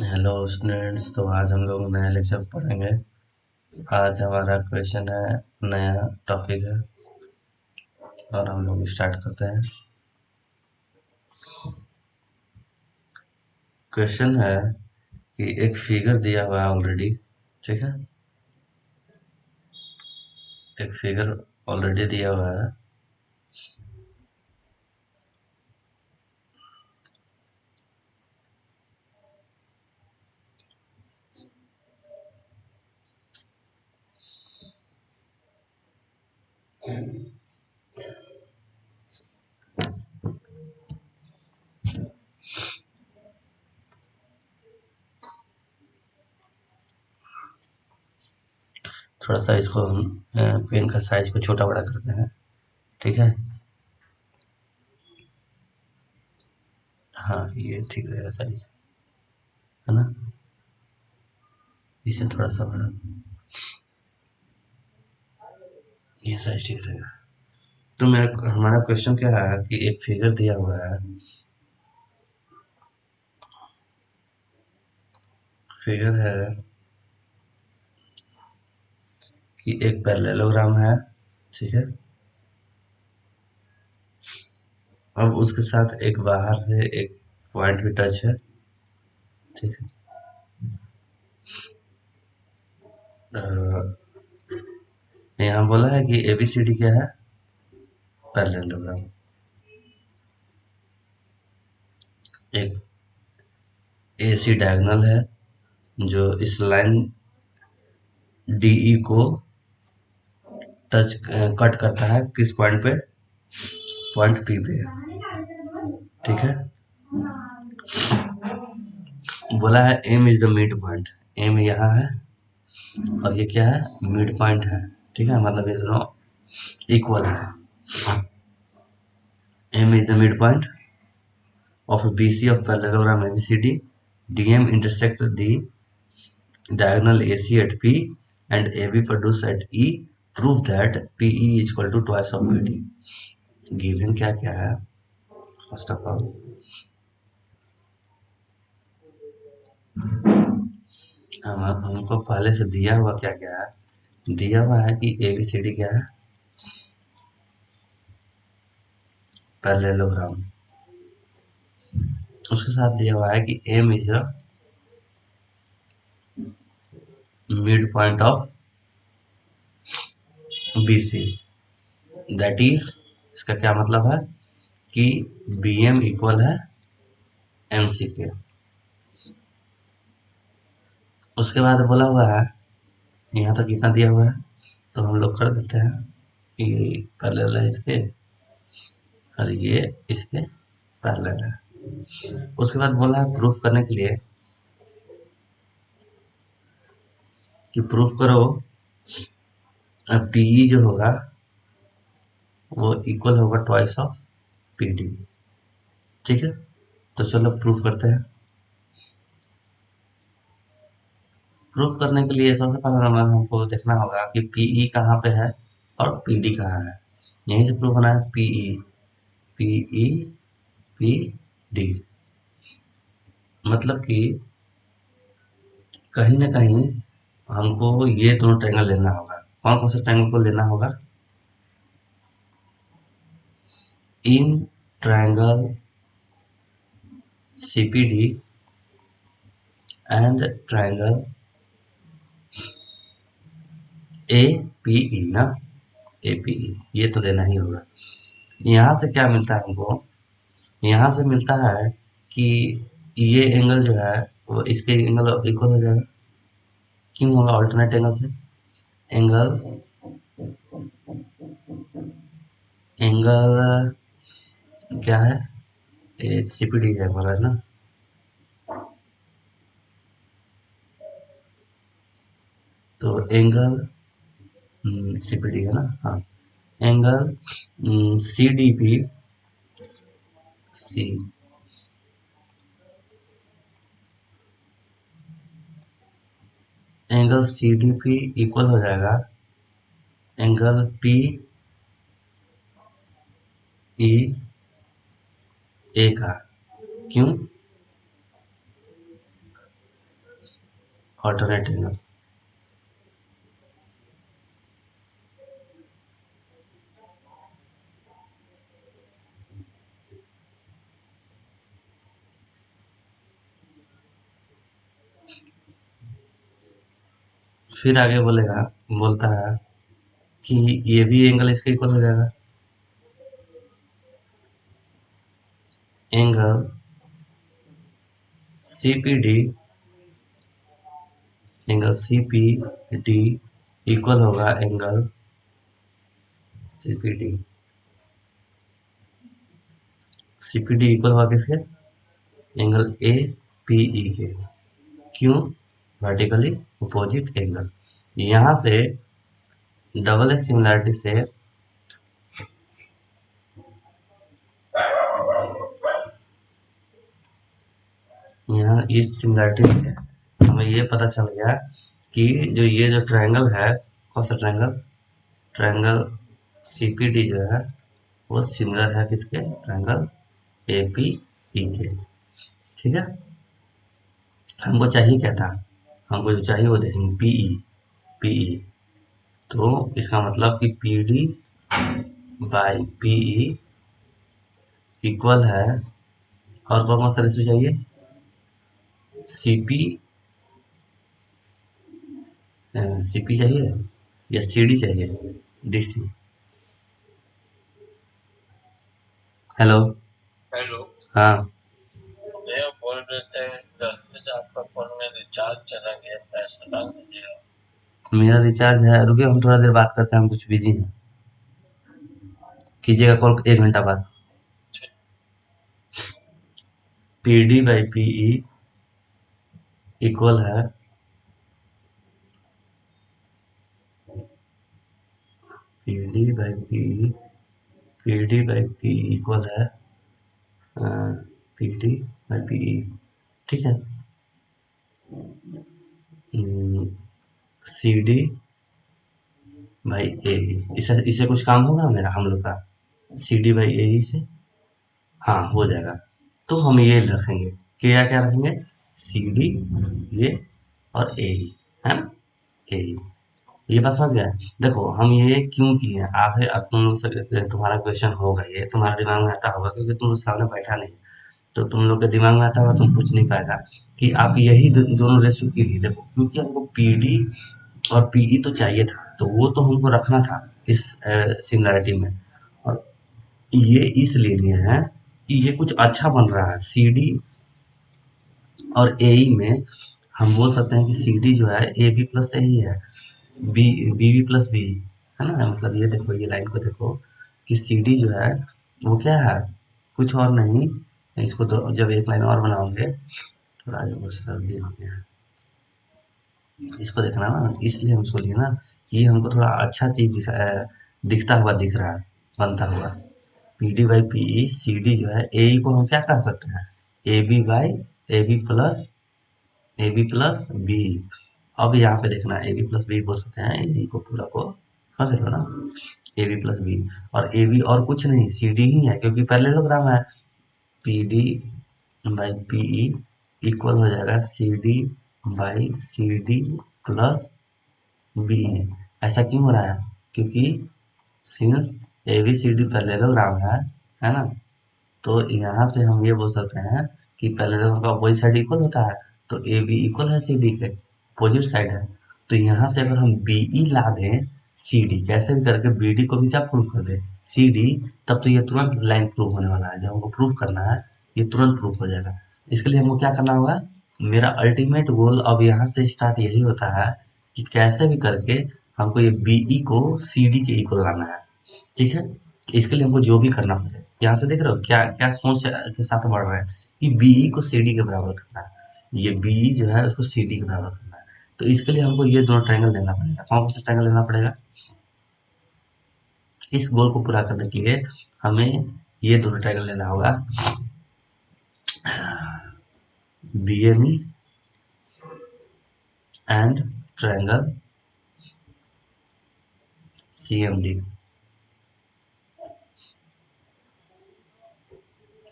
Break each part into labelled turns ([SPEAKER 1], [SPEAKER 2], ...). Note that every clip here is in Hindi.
[SPEAKER 1] हेलो स्टूडेंट्स, तो आज हम लोग नया लेक्चर पढ़ेंगे। आज हमारा क्वेश्चन है, नया टॉपिक है और हम लोग स्टार्ट करते हैं। क्वेश्चन है कि एक फिगर दिया हुआ है ऑलरेडी, ठीक है। एक फिगर ऑलरेडी दिया हुआ है। थोड़ा सा इसको हम पेन का साइज को छोटा बड़ा करते हैं, ठीक है। हाँ, ये ठीक रहेगा साइज, है ना। इसे थोड़ा सा बड़ा, ये साइज ठीक रहेगा। तो मेरा हमारा क्वेश्चन क्या है कि एक फिगर दिया हुआ है। फिगर है कि एक पैरेललोग्राम है, ठीक है। अब उसके साथ एक बाहर से एक पॉइंट भी टच है, ठीक है। यहाँ बोला है कि एबीसीडी क्या है, पैरेललोग्राम। एक एसी डायगोनल है जो इस लाइन डीई को टच कट करता है, किस पॉइंट पे, पॉइंट पी पे, ठीक है। बोला है M is the mid point. M यहाँ है और ये क्या है, मिड पॉइंट है, ठीक है। मतलब ये दोनों इक्वल है। M is the mid point of BC of parallelogram ABCD. DM intersect the diagonal AC at P and AB produce at E. Prove that PE is equal to twice of PD. Given क्या क्या है, फर्स्ट ऑफ ऑल हमको पहले से दिया हुआ क्या क्या है। दिया हुआ है कि ABCD क्या है, पैरेललोग्राम। उसके साथ दिया हुआ है कि M is a mid point of BC। That is, इसका क्या मतलब है कि BM इक्वल है MC के। उसके बाद बोला हुआ है, यहाँ तक इतना दिया हुआ है, तो हम लोग कर देते हैं कि पैरेलल है इसके और ये इसके पैरेलल है। उसके बाद बोला है प्रूफ करने के लिए कि प्रूफ करो पीई जो होगा वो इक्वल होगा ट्वाइस ऑफ पीडी, ठीक है। तो चलो प्रूफ करते हैं। प्रूफ करने के लिए सबसे पहला नंबर हमको देखना होगा कि पीई कहाँ पे है और पीडी कहाँ है। यहीं से प्रूफ होना है, पीई पीई पी डी। मतलब कि कहीं ना कहीं हमको ये दोनों ट्रायंगल लेना होगा। कौन कौन से ट्रायंगल को लेना होगा, in triangle CPD and triangle APE ना, एपीई ये तो देना ही होगा। यहाँ से क्या मिलता है हमको, यहाँ से मिलता है कि ये एंगल जो है वो इसके एंगल इक्वल हो जाएगा। क्यों होगा, ऑल्टरनेट एंगल से। एंगल एंगल क्या है, सीपीडी है बोला है ना। तो एंगल सीपीडी है ना, हाँ। Angle C D P, C angle C D P equal हो जाएगा एंगल पी ई ए का। क्यों, ऑल्टरनेट एंगल। फिर आगे बोलेगा, बोलता है कि ये भी एंगल इसके इक्वल हो जाएगा। Angle CPD, angle CPD equal होगा एंगल CPD। CPD इक्वल होगा किसके? एंगल APE के। क्यों? Vertically opposite angle. यहाँ से डबल एज सिमिलैरिटी से यहाँ इस सिमिलैरिटी से हमें ये पता चल गया कि जो ये जो ट्रायंगल है, कौन सा ट्रायंगल? ट्रायंगल CPD जो है वो सिमिलर है किसके? ट्रायंगल APE के। ठीक है, हमको चाहिए क्या था? हमको जो चाहिए वो देखेंगे PE। तो इसका मतलब कि PD बाई PE इक्वल है, और कौन सा रेशियो चाहिए? CP, CP चाहिए या CD चाहिए? DC। हेलो।
[SPEAKER 2] हेलो।
[SPEAKER 1] हाँ,
[SPEAKER 2] भैया बोल रहे थे गलती से आपका फोन में रिचार्ज चला गया, पैसा डाल दीजिएगा।
[SPEAKER 1] मेरा रिचार्ज है, रुकिए हम थोड़ा देर बात करते हैं, हम कुछ बिजी हैं। कीजिएगा कॉल 1 घंटा बाद। PD बाई PE इक्वल है PD by PE, PD by PE equal है PD बाई PE। ठीक है, CD बाई AE, इसे इसे कुछ काम होगा मेरा, हम लोग का CD बाई AE से? हाँ, हो जाएगा। तो हम ये रखेंगे, क्या क्या रखेंगे? CD ये और AE, है ना? AE, ये बात समझ गया? देखो हम ये क्यों किए हैं, आखिर अब तुम लोग से तुम्हारा क्वेश्चन होगा, ये तुम्हारे दिमाग में आता होगा क्योंकि तुम लोग सामने बैठा नहीं। तो तुम लोग के दिमाग में आता होगा, तुम पूछ नहीं पाएगा कि आप यही दोनों रेशियो के लिए देखो, क्योंकि हमको PD और PE तो चाहिए था, तो वो तो हमको रखना था इस सिमिलैरिटी में। और ये इसलिए लिए हैं कि ये कुछ अच्छा बन रहा है CD और AE में। हम बोल सकते हैं कि CD जो है AB प्लस AE है, BB प्लस बी, है ना? मतलब ये देखो, ये लाइन को देखो कि CD जो है वो क्या है, कुछ और नहीं। इसको तो जब एक लाइन और बनाओगे, थोड़ा जो सर्दी हो गया है, इसको देखना ना, इसलिए हम इसको लिए ना कि हमको थोड़ा अच्छा चीज दिखता हुआ दिख रहा है, बनता हुआ। PD बाई PE, CD जो है AE को हम क्या कह सकते हैं? AB by AB plus AB plus B. अब यहाँ पे देखना, AB प्लस बी बोल सकते हैं, AB को पूरा को समझ रहे हो ना? AB प्लस बी, और AB और कुछ नहीं CD ही है, क्योंकि पैरेललोग्राम है। PD बाई PE इक्वल हो जाएगा CD by CD plus B. ऐसा क्यों हो रहा है? क्योंकि सिंस ABCD पैरेललोग्राम है ना? तो यहाँ से हम ये बोल सकते हैं कि पैरेललोग्राम का अपोजिट साइड इक्वल होता है, तो ए बी इक्वल है सी डी के, अपोजिट साइड है। तो यहाँ से अगर हम बी ई ला दें सी डी, कैसे भी करके बी डी को भी क्या प्रूव कर दें? सी डी, तब तो ये तुरंत लाइन प्रूव होने वाला है, जो हमको प्रूव करना है ये तुरंत प्रूव हो जाएगा। इसके लिए हमको क्या करना होगा? मेरा अल्टीमेट गोल अब यहाँ से स्टार्ट यही होता है कि कैसे भी करके हमको ये बी ई को सी डी के इक्वल लाना है। ठीक है, इसके लिए हमको जो भी करना हो जाए, यहाँ से देख रहे हो क्या क्या सोच के साथ बढ़ रहा है कि बीई को सीडी के बराबर करना है, ये बीई जो है उसको सीडी के बराबर करना है। तो इसके लिए हमको ये दोनों ट्रायंगल लेना पड़ेगा। कौन सा ट्रायंगल लेना पड़ेगा? इस गोल को पूरा करने के लिए हमें ये दोनों ट्रायंगल लेना होगा, BME एंड ट्रायंगल CMD।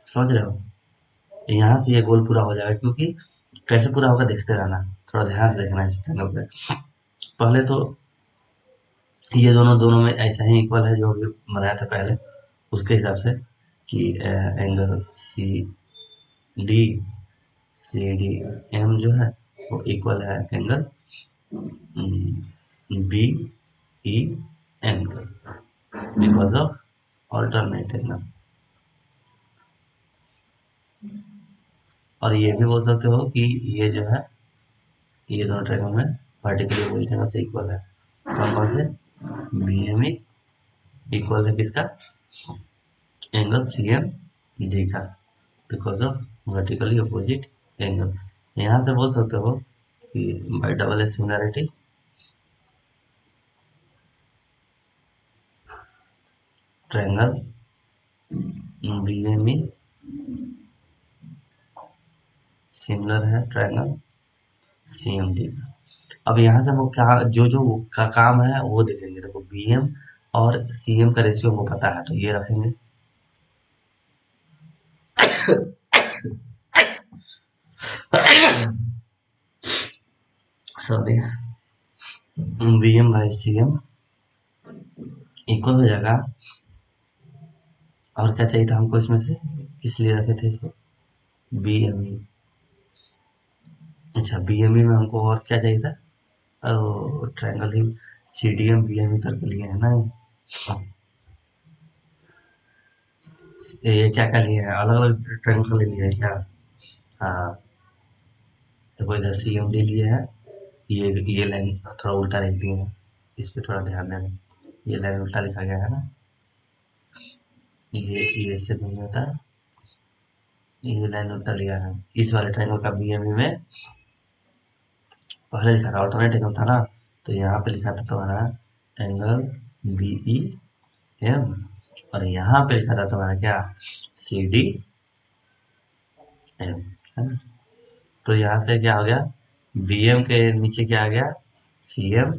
[SPEAKER 1] समझ रहे हो? यहाँ से ये गोल पूरा हो जाएगा, क्योंकि कैसे पूरा होगा देखते रहना। थोड़ा ध्यान से देखना इस ट्रायंगल पे। पहले तो ये दोनों में ऐसा ही इक्वल है जो अभी बनाया था पहले, उसके हिसाब से कि एंगल सी डी एम जो है वो इक्वल है एंगल बी ई एम का, बिकॉज ऑफ ऑल्टरनेट एंगल। और ये भी बोल सकते हो कि ये जो है ये दोनों ट्रायंगल में वर्टिकली अपोजिट एंगल से इक्वल है। कौन कौन से? बी एम इक्वल है किसका? एंगल सी एम डी का, because of vertically opposite angle. यहाँ से बोल सकते हो कि by double similarity triangle B M E similar है ट्रायंगल सी एम डी का। अब यहाँ से वो क्या जो का काम है वो देखेंगे। देखो बी एम और सी एम का रेशियो हमको पता है, तो ये रखेंगे। Sorry, B M by C M equal हो जाएगा। और क्या चाहिए था हमको इसमें से, किस लिए रखे थे इसको? B M E. अच्छा, बी एम ई में हमको और क्या चाहिए था? ट्रायंगल ही C D M B M E करके लिए है ना। ये क्या क्या लिए हैं? अलग अलग ट्रायंगल ले लिए हैं क्या? हाँ, देखो इधर सी एम डी लिए है, ये लाइन थोड़ा उल्टा लिख दिए हैं, इस पे थोड़ा ध्यान देना। ये लाइन उल्टा लिखा गया है ना, ये इससे नहीं होता, ये लाइन उल्टा लिया है। इस वाले ट्रायंगल का बी एम ई में पहले लिखा था ऑल्टरनेट एंगल था ना, तो यहाँ पे लिखा था तुम्हारा एंगल बी ई एम, और यहाँ पे लिखा था तुम्हारा क्या? सी डी एम, है ना। तो यहाँ से क्या हो गया? बी एम के नीचे क्या आ गया? C M.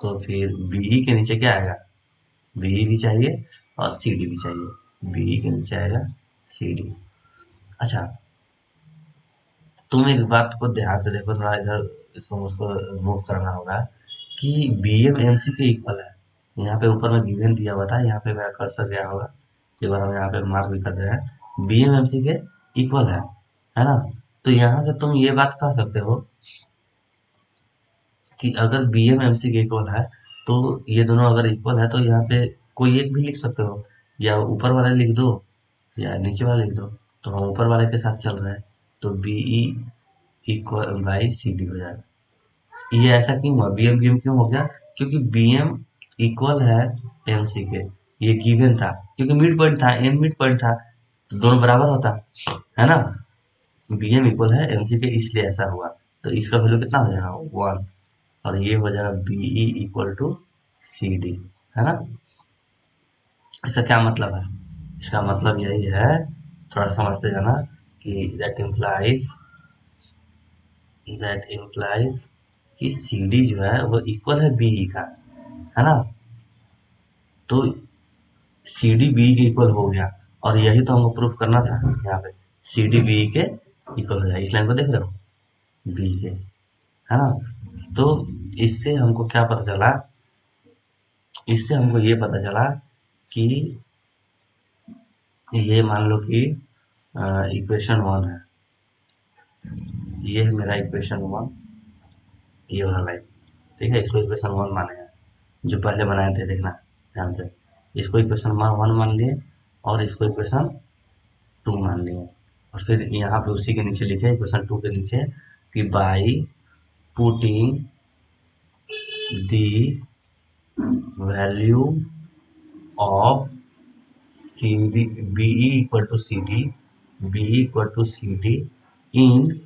[SPEAKER 1] तो फिर बीई के नीचे क्या आएगा? बीई भी चाहिए और सी डी भी चाहिए। बीई के नीचे आएगा सी डी। अच्छा, तुम एक बात को ध्यान से देखो, थोड़ा इधर इसको मुझको मूव करना होगा कि बी एम एम सी के इक्वल है। यहाँ पे ऊपर में गिवन दिया हुआ था, यहाँ पे मेरा कर्सर गया होगा, एक बार हम यहाँ पे मार्क भी कर दे रहे हैं। बी एम एम सी के इक्वल है ना। तो यहाँ से तुम ये बात कह सकते हो कि अगर बी एम एम सी के इक्वल है, तो ये दोनों अगर इक्वल है तो यहाँ पे कोई एक भी लिख सकते हो, या ऊपर वाला लिख दो या नीचे वाला लिख दो। तो हम ऊपर वाले के साथ चल रहे हैं, तो B E equal by C D हो जाएगा। ये ऐसा क्यों हुआ? बी एम क्यों हो गया? क्योंकि बी एम इक्वल है एम सी के, ये गिवन था, क्योंकि मिड पॉइंट था, एम मिड पॉइंट था, तो दोनों बराबर होता है ना। बी एम इक्वल है एम सी के, इसलिए ऐसा हुआ। तो इसका वैल्यू कितना हो जाएगा? 1। और ये हो जाएगा B E equal to C D, है ना। इसका क्या मतलब है? इसका मतलब यही है, थोड़ा समझते जाना, कि दैट इम्प्लाइज कि सी डी जो है वो इक्वल है बी ई का, है ना। तो सी डी बी के इक्वल हो गया, और यही तो हमको प्रूफ करना था। यहाँ पे सी डी बी के इक्वल हो जाए, इस लाइन को देख रहे हो, बी के, है ना। तो इससे हमको क्या पता चला? इससे हमको ये पता चला कि ये मान लो कि इक्वेशन 1 है, ये है मेरा इक्वेशन 1, ये वाला लाइन, ठीक है। इसको इक्वेशन 1 माने हैं, जो पहले बनाए थे, देखना ध्यान से। इसको इक्वेशन 1 मान लिए, और इसको इक्वेशन 2 मान लिए, और फिर यहाँ पे उसी के नीचे लिखे इक्वेशन 2 के नीचे कि by putting the value of C D B equal to C D, B equal to C D in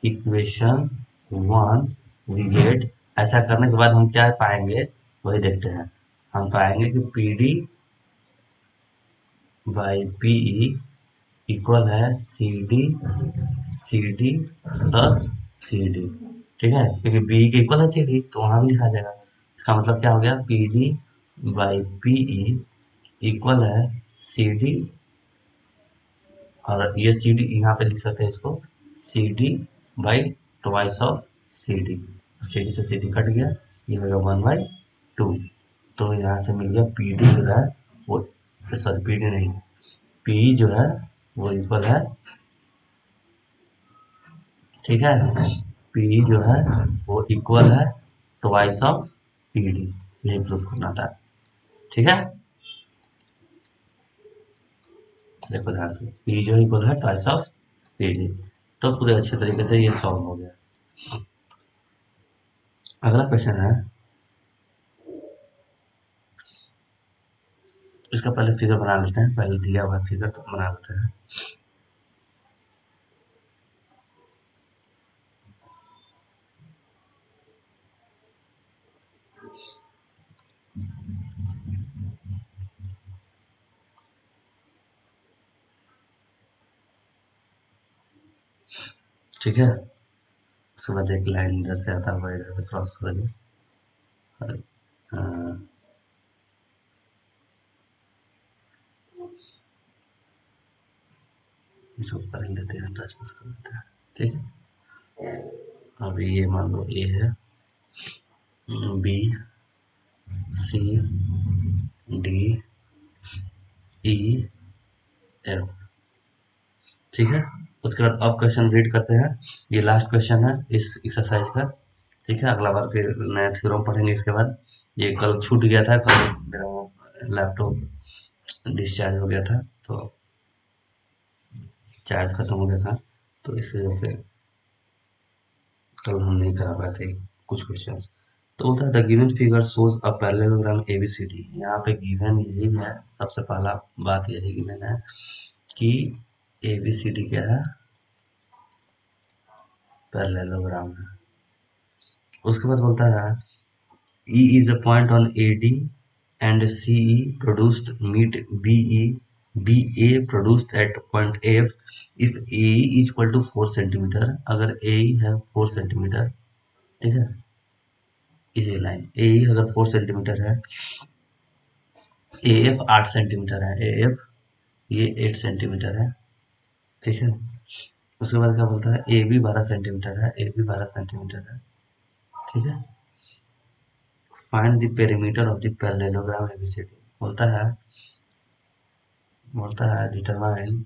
[SPEAKER 1] equation 1 we get. ऐसा करने के बाद हम क्या पाएंगे, वही देखते हैं। हम पाएंगे कि P D by P E equal है C D plus C D, ठीक है, क्योंकि बी के इक्वल है सी डी, तो वहां भी लिखा जाएगा। इसका मतलब क्या हो गया? P D by P E equal है सी डी, और ये सी डी यहाँ पे लिख सकते हैं इसको, C D by twice of C D, C D से सी डी कट गया, ये हो गया 1/2। तो यहाँ से मिल गया पी डी जो है वो, सॉरी पी डी नहीं, पी जो है वो इक्वल है, ठीक है, पी जो है वो इक्वल है ट्वाइस ऑफ पी डी, यही प्रूफ करना था, ठीक है। देखो ध्यान से, पी जो इक्वल है ट्वाइस ऑफ पी डी, तो पूरे अच्छे तरीके से ये सॉल्व हो गया। अगला क्वेश्चन है, इसका पहले फिगर बना लेते हैं, पहले दिया हुआ फिगर तो बना लेते हैं। ठीक है, उसके बाद एक लाइन इधर से आता हुआ इधर से क्रॉस करेंगे, इसको कर ही देते हैं, टच बस कर देते हैं, ठीक है। अब ये मान लो ए है, B C D E F, ठीक है। उसके बाद अब क्वेश्चन रीड करते हैं, ये लास्ट क्वेश्चन है इस एक्सरसाइज का, ठीक है। अगला बार फिर नया थ्योरम पढ़ेंगे इसके बाद। ये कल छूट गया था, कल मेरा लैपटॉप डिस्चार्ज हो गया था, तो चार्ज खत्म हो गया था, तो इस वजह से कल हम नहीं करा पाए थे कुछ क्वेश्चंस। तो बोलता है the given figure shows a parallelogram ABCD, यहाँ पे गिवन यही है, सबसे पहला बात यही गिवन है कि एबीसीडी क्या है, पैरेललोग्राम है। उसके बाद बोलता है E is a point on AD and CE produced meet BE, BA produced at point F if AE is equal to 4 centimetre, अगर AE है 4 सेंटीमीटर, ठीक है, इसी लाइन AE अगर 4 सेंटीमीटर है, AF 8 सेंटीमीटर है, AF ये 8 सेंटीमीटर है, ठीक है। उसके बाद क्या बोलता है AB 12 सेंटीमीटर है, AB 12 सेंटीमीटर है, ठीक है। Find the perimeter of the parallelogram ABCD, बोलता है डिटरमाइन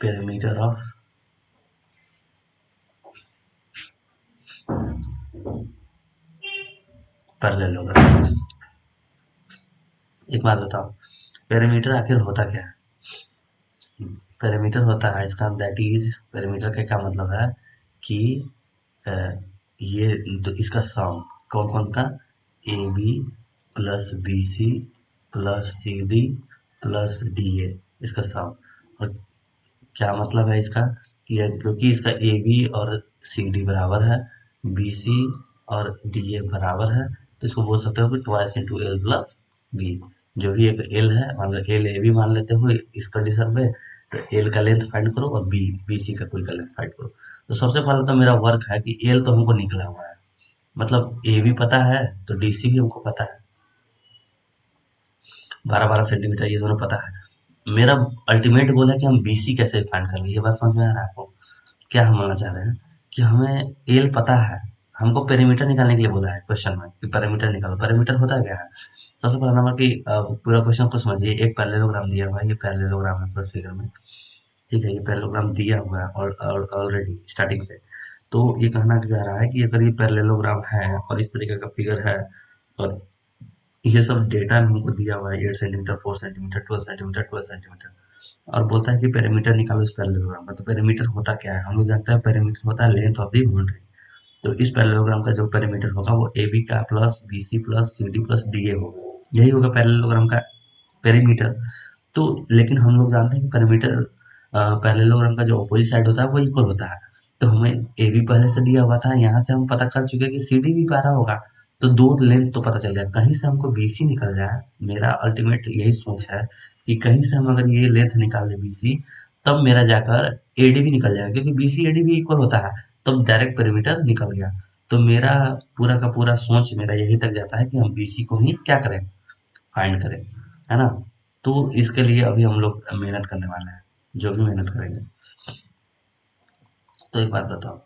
[SPEAKER 1] पेरीमीटर ऑफ पैरेललोग्राम। एक बात बताओ, पेरीमीटर आखिर होता क्या है? पेरीमीटर होता है इसका दैट इज, पेरीमीटर का क्या मतलब है कि ये इसका सम कौन कौन का, A B plus B C plus C D plus D A, इसका सम। और क्या मतलब है इसका कि क्योंकि इसका ए बी और सी डी बराबर है, बी सी और डी ए बराबर है, तो इसको बोल सकते हो कि twice into L plus B. जो भी एक एल है, मान लो एल ए बी मान लेते हो इस कंडीशन में, तो एल का लेंथ फाइंड करो और बी बी सी का कोई का लेंथ फाइंड करो। तो सबसे पहले तो मेरा वर्क है कि एल तो हमको निकला हुआ है, मतलब ए भी पता है तो डी सी भी हमको पता है, 12-12 सेंटीमीटर ये दोनों पता है। मेरा अल्टीमेट गोल है कि हम बी सी कैसे फाइंड कर लिए, ये बात समझ में आ रहा है आपको? क्या हम बोलना चाह रहे हैं कि हमें एल पता है, हमको पेरीमीटर निकालने के लिए बोला है क्वेश्चन में कि पेरीमीटर निकालो। पेरीमीटर होता क्या है? सबसे पहला नंबर कि पूरा क्वेश्चन को समझिए, एक पैरेललोग्राम दिया हुआ है, ये पैरेललोग्राम है पूरा फिगर में, ठीक है, ये पैरेललोग्राम दिया हुआ है और ऑलरेडी स्टार्टिंग से। तो ये कहना चाह रहा है कि अगर ये पैरेललोग्राम है और इस तरीके का फिगर है और ये सब डेटा में हमको दिया हुआ है 8 सेंटीमीटर 4 सेंटीमीटर 12 सेंटीमीटर 12 सेंटीमीटर, और बोलता है कि पेरीमीटर निकालो इस पैरेललोग्राम का। तो पेरीमीटर होता क्या है? हम लोग जानते हैं पेरीमीटर होता है लेंथ ऑफ द बाउंड्री। तो इस पैरेललोग्राम का जो पेरीमीटर होगा वो ए बी का plus B C plus C D plus D A होगा, यही होगा पैरेललोग्राम का पेरीमीटर। तो लेकिन हम लोग जानते हैं कि पेरीमीटर पैरेललोग्राम का जो अपोजिट साइड होता है वो इक्वल होता है। तो हमें ए बी पहले से दिया हुआ था, यहाँ से हम पता कर चुके हैं कि सी डी भी 12 होगा, तो दो लेंथ तो पता चल जाए, कहीं से हमको बी सी निकल जाए। मेरा अल्टीमेट यही सोच है कि कहीं से हम अगर ये लेंथ निकाल दें बी सी, तब मेरा जाकर ए डी भी निकल जाएगा, क्योंकि बी सी ए डी भी इक्वल होता है, तब डायरेक्ट पेरीमीटर निकल गया। तो मेरा पूरा का पूरा सोच मेरा यही तक जाता है कि हम बी सी को ही क्या करें, फाइंड करें, है ना। तो इसके लिए अभी हम लोग मेहनत करने वाले हैं, जो भी मेहनत करेंगे। तो एक बात बताओ,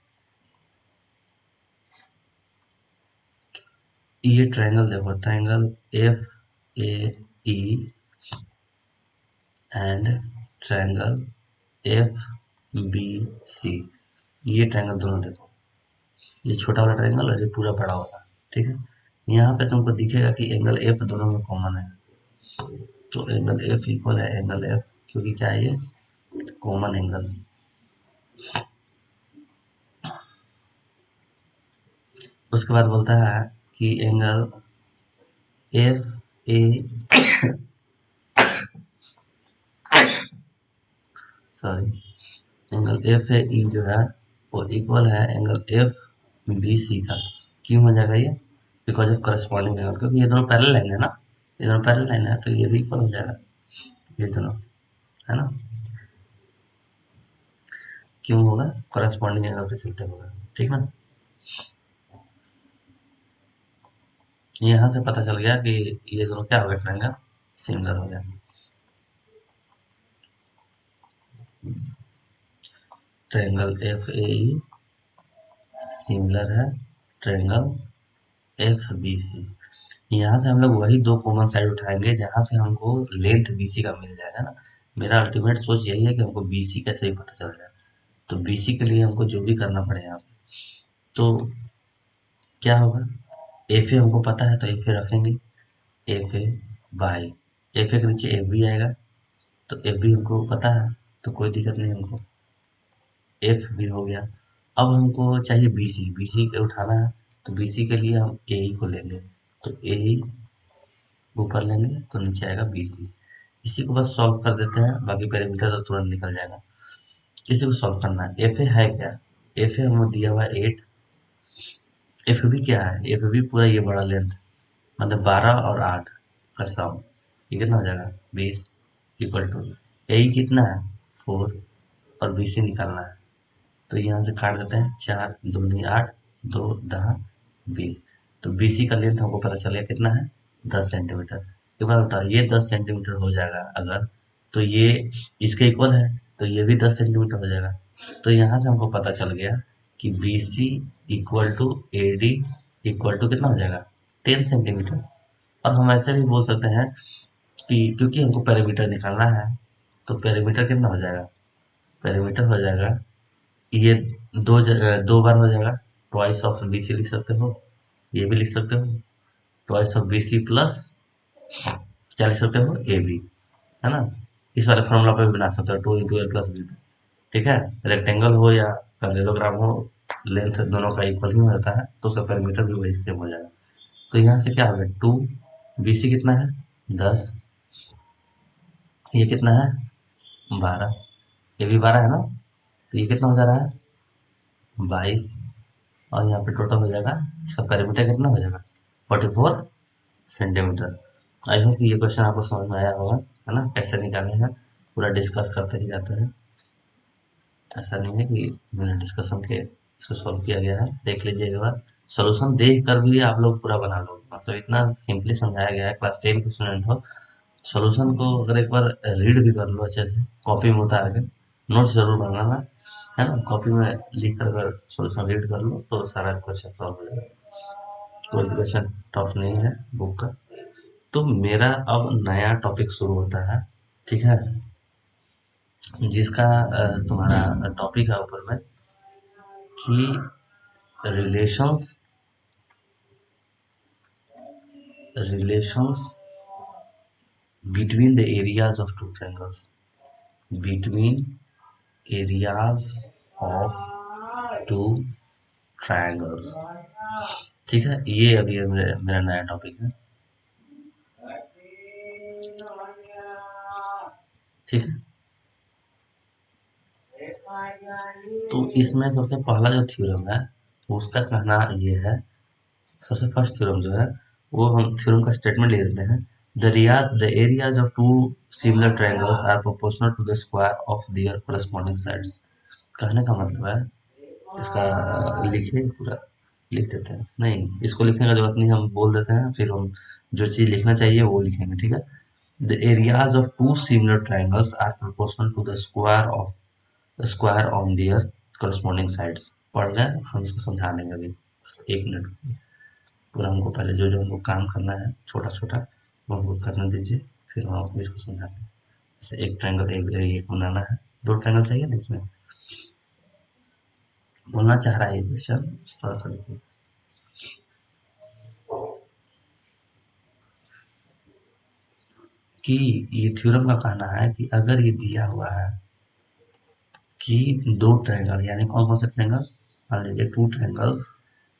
[SPEAKER 1] ये ट्रायंगल देखो, triangle F A E and triangle F B C, ये ट्रायंगल दोनों देखो, ये छोटा वाला ट्रायंगल और ये पूरा बड़ा वाला, ठीक है। यहाँ पे तुमको दिखेगा कि एंगल एफ दोनों में कॉमन है, तो एंगल एफ इक्वल है एंगल एफ, क्योंकि क्या है, ये कॉमन एंगल। उसके बाद बोलता है कि angle F A sorry angle F A E जो है वो इक्वल है एंगल एफ बी सी का। क्यों हो जाएगा ये? बिकॉज ऑफ करस्पॉन्डिंग एंगल, क्योंकि ये दोनों पैरेलल लाइन है ना, ये दोनों पैरेलल लाइन है, तो ये भी इक्वल हो जाएगा, ये दोनों, है ना। क्यों होगा? करस्पॉन्डिंग एंगल के चलते होगा, ठीक ना। यहाँ से पता चल गया कि ये दोनों क्या हो गया, ट्रायंगल सिमिलर हो गया। Triangle F A E similar है ट्रायंगल एफ बी सी। यहाँ से हम लोग वही दो कॉमन साइड उठाएंगे जहाँ से हमको लेंथ बी सी का मिल जाएगा ना। मेरा अल्टीमेट सोच यही है कि हमको बी सी कैसे भी पता चल जाए, तो बी सी के लिए हमको जो भी करना पड़े यहाँ पे, तो क्या होगा, एफ ए हमको पता है तो एफ ए रखेंगे, F A by F A के नीचे एफ बी आएगा, तो एफ बी हमको पता है तो कोई दिक्कत नहीं हमको, एफ भी हो गया। अब हमको चाहिए बी सी, बी सी उठाना है, तो बी सी के लिए हम ए ई को लेंगे, तो ए ई ऊपर लेंगे तो नीचे आएगा बी सी। इसी को बस सॉल्व कर देते हैं, बाकी पैरामीटर तो तुरंत निकल जाएगा। इसी को सॉल्व करना है। एफ ए है क्या, एफ ए हमको दिया हुआ है 8, एफ बी क्या है, एफ बी पूरा ये बड़ा लेंथ, मतलब 12 और 8 का सम, ये कितना हो जाएगा 20, इक्वल टू ए कितना है 4, और बी सी निकालना है, तो यहाँ से काट देते हैं, 4 दूनी 8, 2 10 20, तो बी सी का लेंथ हमको पता चल गया कितना है 10 सेंटीमीटर। एक बार बताओ, ये 10 सेंटीमीटर हो जाएगा अगर, तो ये इसके इक्वल है, तो ये भी 10 सेंटीमीटर हो जाएगा। तो यहाँ से हमको पता चल गया कि B C equal to A D equal to कितना हो जाएगा 10 सेंटीमीटर। और हम ऐसे भी बोल सकते हैं कि क्योंकि हमको पैरामीटर निकालना है, तो पैरामीटर कितना हो जाएगा, पैरामीटर हो जाएगा ये दो बार हो जाएगा, ट्वाइस ऑफ बी सी लिख सकते हो, ये भी लिख सकते हो, twice of B C plus क्या लिख सकते हो ए बी, है ना। इस वाले फॉर्मूला पे भी बना सकते हो, 2 × L + B, ठीक है। रेक्टेंगल हो या पैरेललोग्राम हो, लेंथ दोनों का इक्वल ही होता है, तो उसका पैरामीटर भी वही सेम हो जाएगा। तो यहाँ से क्या हो गया 2, बी सी कितना है 10, ये कितना है 12, ये भी 12 है ना, तो ये कितना हो जा रहा है 22, और यहाँ पे टोटल हो जाएगा, इसका पैरामीटर कितना हो जाएगा 44 सेंटीमीटर। आई होप कि ये क्वेश्चन आपको समझ में आया होगा, है ना, कैसे निकालने हैं, पूरा डिस्कस करते ही जाते हैं, ऐसा नहीं है कि बिना डिस्कशन के इसको सॉल्व किया गया है। देख लीजिए एक बार, सॉल्यूशन देख कर भी आप लोग पूरा बना लो, मतलब इतना सिंपली समझाया गया है, क्लास 10 के स्टूडेंट हो, सॉल्यूशन को अगर एक बार रीड भी कर लो अच्छे से, कॉपी में उतार के, नोट्स जरूर बनाना, है ना, कॉपी में लिख कर अगर सॉल्यूशन रीड कर लो तो सारा क्वेश्चन सॉल्व हो जाएगा, कोई भी क्वेश्चन टफ नहीं है बुक का। तो मेरा अब नया टॉपिक शुरू होता है, ठीक है, जिसका तुम्हारा टॉपिक है ऊपर में कि relations relations between the areas of two triangles, between areas of two triangles, ठीक है। ये अभी मेरा नया टॉपिक है, ठीक है। तो इसमें सबसे पहला जो थ्योरम है उसका कहना ये है, सबसे फर्स्ट थ्योरम जो है वो हम थ्योरम का स्टेटमेंट लिख देते हैं, the areas of two similar triangles are proportional to the square of their corresponding sides. कहने का मतलब है, इसका लिखे पूरा लिख देते हैं, नहीं इसको लिखने का जरूरत नहीं, हम बोल देते हैं, फिर हम जो चीज़ लिखना चाहिए वो लिखेंगे, ठीक है। The areas of two similar triangles are proportional to the square on their corresponding sides. पढ़ गए, हम इसको समझा देंगे अभी, बस 1 मिनट पूरा। हमको पहले जो जो हमको काम करना है छोटा छोटा वो हमको करने दीजिए, फिर हम आपको इसको समझाते हैं। जैसे एक ट्रायंगल एक बनाना है, 2 ट्रायंगल चाहिए ना इसमें। बोलना चाह रहा है ये क्वेश्चन, थोड़ा सा देखिए कि ये थ्योरम का कहना है कि अगर ये दिया हुआ है कि 2 ट्रायंगल, यानी कौन कौन से ट्रायंगल, मान लीजिए 2 ट्रायंगल्स,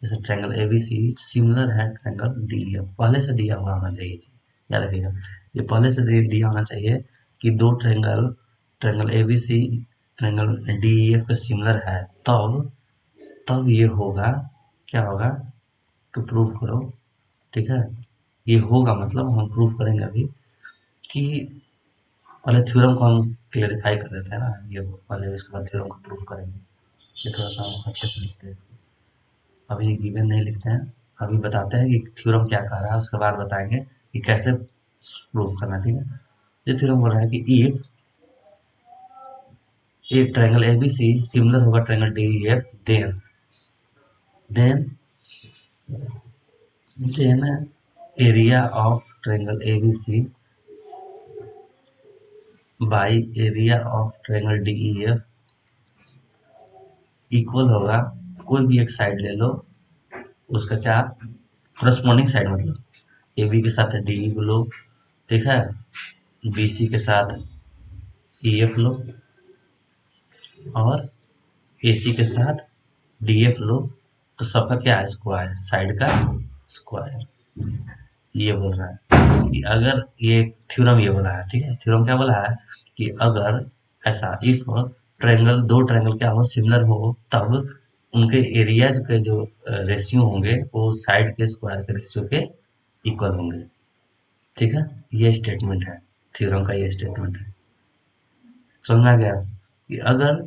[SPEAKER 1] जैसे ट्रायंगल एबीसी सिमिलर है ट्रायंगल डीईएफ, पहले से दिया हुआ होना चाहिए चीज याद रखिएगा। ये पहले से दिया होना चाहिए कि 2 triangle, triangle ABC triangle DEF के सिमिलर है, तब तब ये होगा, क्या होगा, तो प्रूव करो। ठीक है, ये होगा मतलब हम प्रूव करेंगे अभी कि पहले थ्योरम को हम क्लेरिफाई कर देते हैं ना, ये पहले, इसके बाद थ्योरम को प्रूव करेंगे। ये थोड़ा सा हम अच्छे से लिखते हैं इसको, अभी गिवन नहीं लिखते हैं, अभी बताते हैं कि थ्योरम क्या कह रहा है, उसके बाद बताएंगे कि कैसे प्रूव करना। ठीक है, ये थ्योरम बोल रहा है कि इफ एक ट्रायंगल एबीसी सिमिलर होगा triangle DEF, then then area of triangle ABC by area of triangle DEF equal होगा, कोई भी एक साइड ले लो, उसका क्या, करस्पॉन्डिंग साइड, मतलब ए बी के साथ डी ई लो, ठीक है, बी सी के साथ ई एफ लो, और ए सी के साथ डी एफ लो, तो सबका क्या है, स्क्वायर, साइड का स्क्वायर। ये बोल रहा है कि अगर ये थ्योरम ये बोला है, ठीक है, थ्योरम क्या बोला है कि अगर ऐसा, इफ ट्रायंगल, 2 ट्रायंगल क्या हो, सिमिलर हो, तब उनके एरियाज के जो रेशियो होंगे वो साइड के स्क्वायर के रेशियो के इक्वल होंगे। ठीक है, ये स्टेटमेंट है, थ्योरम का ये स्टेटमेंट है। समझ में आ गया कि अगर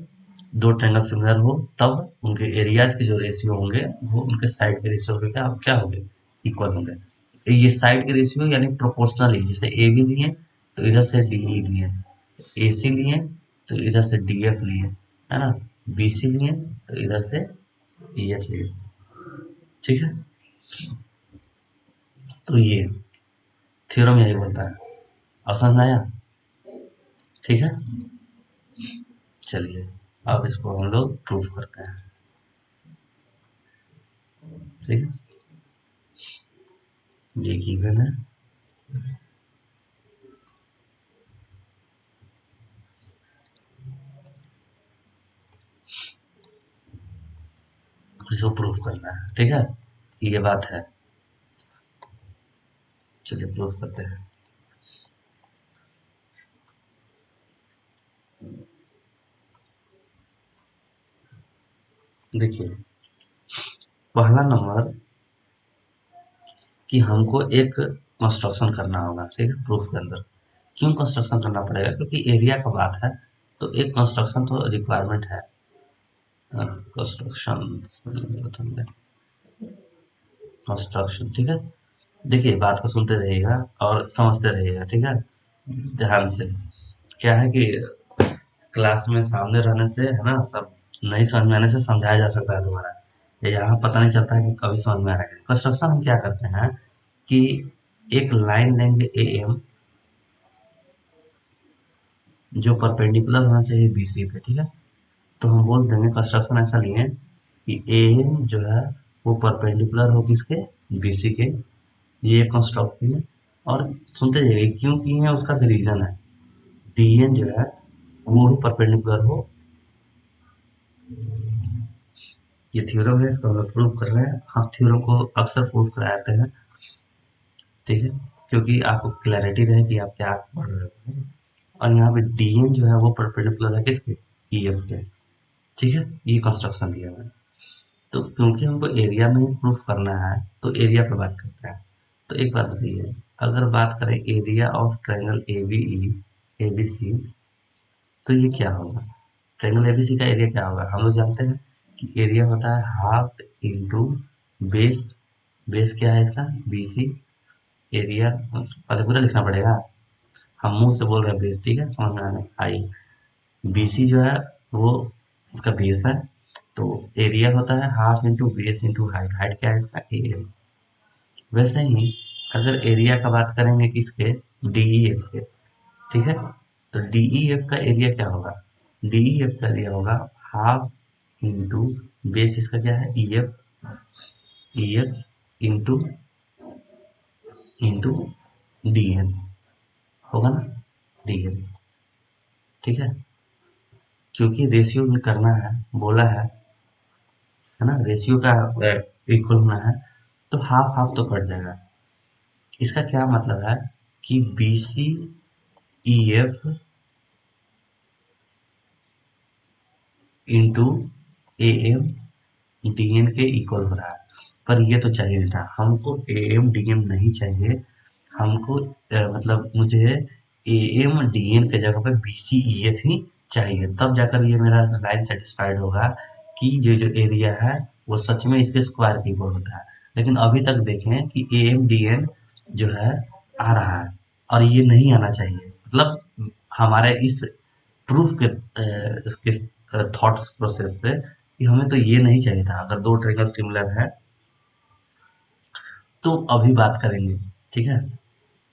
[SPEAKER 1] 2 ट्रायंगल सिमिलर हो तब उनके एरियाज के जो रेशियो होंगे वो उनके साइड के रेशियो के क्या क्या होंगे, इक्वल होंगे। ये साइड के रेशियो यानी प्रोपोर्शनल ही, जैसे ए बी लिए तो इधर से डी ई लिए, ए सी लिए तो इधर से डी एफ लिए, है ना, बी सी लिए तो इधर से ई एफ लिए। ठीक है, तो ये थ्योरम यही बोलता है। अब समझ में आया? ठीक है, चलिए अब इसको हम लोग प्रूफ करते हैं। ठीक है, ये गिवन है, इसको प्रूफ करना है। ठीक है, ये बात है, चलिए प्रूफ करते हैं। देखिए, पहला नंबर कि हमको एक कंस्ट्रक्शन करना होगा, ठीक है, प्रूफ के अंदर। क्यों कंस्ट्रक्शन करना पड़ेगा, क्योंकि एरिया का बात है, तो एक कंस्ट्रक्शन तो रिक्वायरमेंट है। कंस्ट्रक्शन, कंस्ट्रक्शन, ठीक है। देखिए, बात को सुनते रहिएगा और समझते रहिएगा, ठीक है, ध्यान से। क्या है कि क्लास में सामने रहने से, है ना, सब नहीं समझ में आने से समझाया जा सकता है दोबारा, ये यहाँ पता नहीं चलता है कि कभी समझ में आ रहा है। कंस्ट्रक्शन हम क्या करते हैं कि एक लाइन लेंगे ए एम, जो परपेंडिकुलर होना चाहिए बी सी पे, ठीक है, तो हम बोल देंगे कंस्ट्रक्शन ऐसा लिए कि ए एम जो है वो परपेंडिकुलर हो किसके, बी सी के। ये कंस्ट्रक्ट किए, और सुनते जाइए क्यों किए हैं, उसका भी रीजन है। डी एन जो है वो भी परपेंडिकुलर हो, ये थ्योरम है, इसको हम लोग प्रूव कर रहे हैं। हम थ्योरम को अक्सर प्रूव कराते हैं, ठीक है, क्योंकि आपको क्लैरिटी रहे कि आप क्या पढ़ रहे हो। और यहाँ पे डी एन जो है वो परपेंडिकुलर है किसके, ई एफ के। ठीक है, ये कंस्ट्रक्शन दिया हुआ है। तो क्योंकि हमको एरिया में ही प्रूफ करना है तो एरिया पे बात करते हैं। तो एक बात बताइए, अगर बात करें area of triangle A B E, A B C, तो ये क्या होगा, ट्रायंगल एबीसी का एरिया क्या होगा, हम लोग जानते हैं कि एरिया होता है हाफ इंटू बेस, बेस क्या है इसका, बी सी, एरिया पहले पूरा लिखना पड़ेगा, हम मुंह से बोल रहे हैं बेस, ठीक है, समझ में आ रहा है। आई BC जो है वो इसका बेस है, तो एरिया होता है half into base into height. Height क्या है इसका, AM। वैसे ही अगर एरिया का बात करेंगे किसके, DEF के, ठीक है, तो DEF का एरिया क्या होगा, DEF का एरिया होगा हाफ इंटू बेस इसका क्या है, EF इंटू इंटू DN होगा ना, DN, ठीक है, क्योंकि रेशियो में करना है, बोला है ना, रेशियो का इक्वल होना है, तो हाफ हाफ तो कट जाएगा। इसका क्या मतलब है कि BCEF इंटू AM DN के इक्वल हो रहा है, पर ये तो चाहिए नहीं था हमको, AM DM नहीं चाहिए हमको, मतलब मुझे AM DN के जगह पे BCEF ही चाहिए, तब जाकर ये मेरा लाइन सेटिस्फाइड होगा कि ये जो एरिया है वो सच में इसके स्क्वायर के इक्वल होता है। लेकिन अभी तक देखें कि AM DN जो है आ रहा है, और ये नहीं आना चाहिए, मतलब हमारे इस प्रूफ के इसके थॉट्स प्रोसेस से कि हमें तो ये नहीं चाहिए था। अगर दो ट्रायंगल सिमिलर है तो अभी बात करेंगे, ठीक है,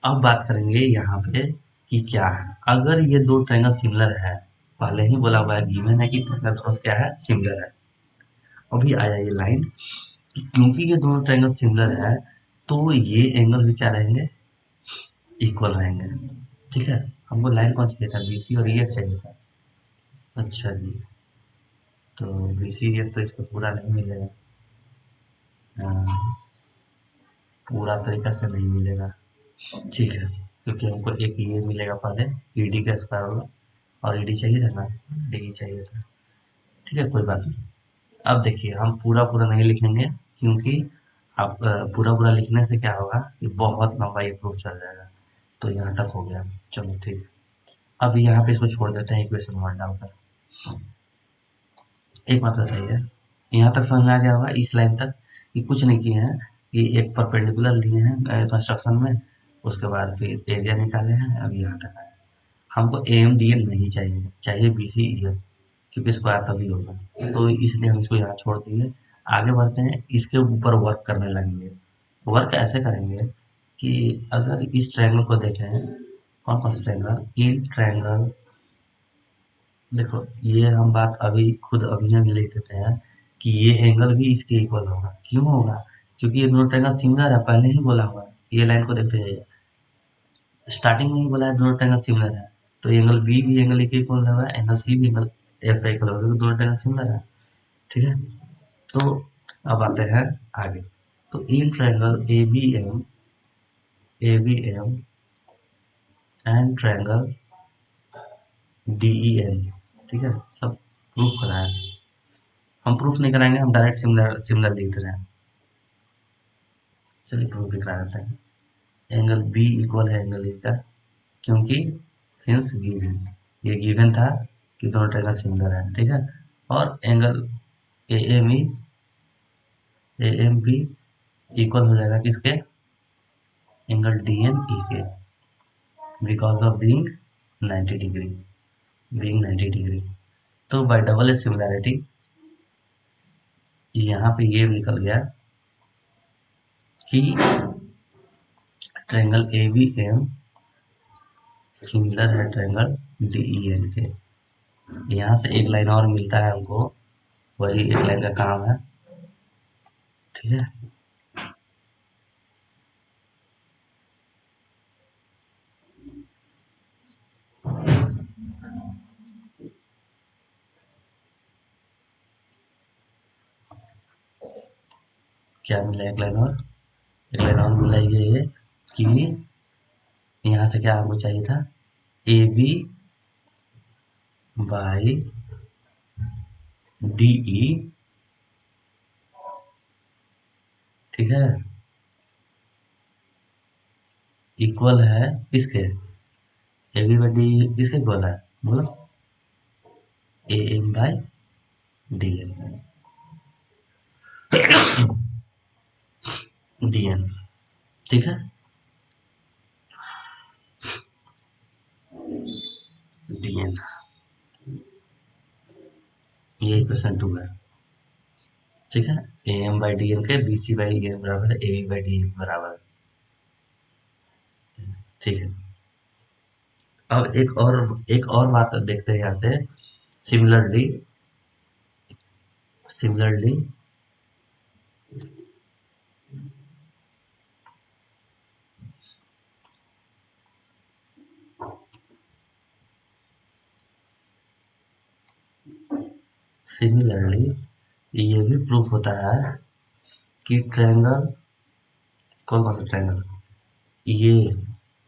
[SPEAKER 1] अब बात करेंगे यहाँ पे कि क्या है अगर ये दो ट्रायंगल सिमिलर है, पहले ही बोला हुआ है, गिवन है कि ट्रायंगल क्रॉस क्या है, सिमिलर है। अभी आया ये लाइन कि क्योंकि ये दोनों ट्रायंगल सिमिलर है तो ये एंगल भी क्या रहेंगे, इक्वल रहेंगे, ठीक है। हमको लाइन कौन चाहिए था, BC और EF चाहिए था। अच्छा जी, तो BCEF तो इसको पूरा नहीं मिलेगा, हाँ, पूरा तरीका से नहीं मिलेगा, ठीक है, क्योंकि हमको एक ये मिलेगा पहले, ED का स्क्वायर होगा, और ED चाहिए था ना, DE चाहिए था, ठीक है, कोई बात नहीं। अब देखिए हम पूरा पूरा नहीं लिखेंगे, क्योंकि आप पूरा पूरा लिखने से क्या होगा कि बहुत लंबा ये प्रूफ चल जाएगा। तो यहाँ तक हो गया, चलो ठीक है। अब यहाँ पे इसको छोड़ देते हैं इक्वेशन 1 डालकर। एक बात बताइए, यहाँ तक समझ में आ गया होगा इस लाइन तक कि कुछ नहीं किए हैं, कि एक परपेंडिकुलर लिए हैं कंस्ट्रक्शन में, उसके बाद फिर एरिया निकाले हैं, अब यहाँ तक आए। हमको AMDN नहीं चाहिए, चाहिए BCEF, क्योंकि स्क्वायर तभी होगा, तो इसलिए हम इसको यहाँ छोड़ दिए। आगे बढ़ते हैं, इसके ऊपर वर्क करने लगेंगे। वर्क ऐसे करेंगे कि अगर इस ट्रायंगल को देखें, कौन कौन सा ट्रायंगल, इन ट्रायंगल, देखो ये हम बात अभी खुद अभी हम लिख देते हैं कि ये एंगल भी इसके इक्वल होगा। क्यों होगा, क्योंकि ये दोनों ट्रायंगल सिमिलर है, पहले ही बोला हुआ है। ये लाइन को देखते जाइए, स्टार्टिंग में ही बोला है दोनों ट्रायंगल सिमिलर है, तो एंगल बी भी एंगल ए के इक्वल होगा, एंगल सी भी एंगल एफ का इक्वल होगा, क्योंकि दोनों ट्रायंगल सिमिलर है, ठीक है। तो अब आते हैं आगे, तो in triangle A B M and triangle DEN, ठीक है, सब प्रूफ कराया। हम प्रूफ नहीं कराएंगे, हम डायरेक्ट सिमिलर सिमिलर लिख रहे हैं। चलिए प्रूफ भी करा देते हैं। एंगल बी इक्वल है एंगल ए का, क्योंकि सिंस गिवन, ये गिवन था कि दोनों ट्रायंगल सिमिलर है, ठीक है। और angle A M B equal हो जाएगा किसके, एंगल DNE के, because of being 90 degree, being 90 degree. तो बाय डबल सिमिलैरिटी यहाँ पे ये निकल गया कि ट्रायंगल ABM सिमिलर है ट्रायंगल DEN के। यहाँ से एक लाइन और मिलता है हमको, वही एक लाइन का काम है, ठीक है। क्या मिला, एक लाइन और मिला, ये कि यहाँ से क्या हमको चाहिए था, AB बाई DE, ठीक है, इक्वल है किसके, AB बाई DE किसके इक्वल है, बोलो, AM बाई DN, DN, ठीक है। डी एन, ये इक्वेशन 2 है। ठीक है, A M by D N के बी सी बाई ए बराबर है ए बी बाई डी बराबर है। ठीक है, अब एक और बात देखते हैं यहाँ से। सिमिलरली सिमिलरली सिमिलरली ये भी प्रूफ होता है कि ट्रायंगल, कौन सा ट्रायंगल, ये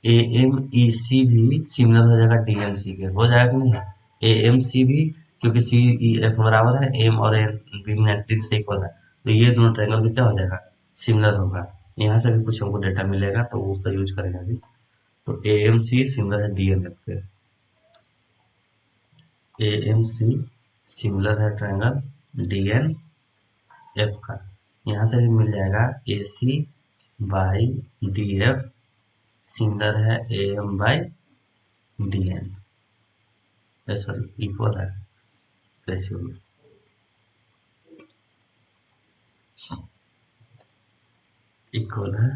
[SPEAKER 1] ए एम ई सी भी सिमिलर हो जाएगा डी एन सी के, हो जाएगा कि नहीं? ए एम सी भी, क्योंकि सी ई एफ बराबर है एम और एन भी 90 से इक्वल है, तो ये दोनों ट्रायंगल भी क्या हो जाएगा, सिमिलर होगा। यहाँ से भी कुछ हमको डेटा मिलेगा तो उसका यूज करेंगे अभी। तो ए एम सी सिमिलर है डी एन एफ के, ए एम सी सिमिलर है ट्रायंगल डी एन एफ का। यहाँ से भी मिल जाएगा A C by D F similar है A M by D N, sorry equal है रेशियो में। इक्वल है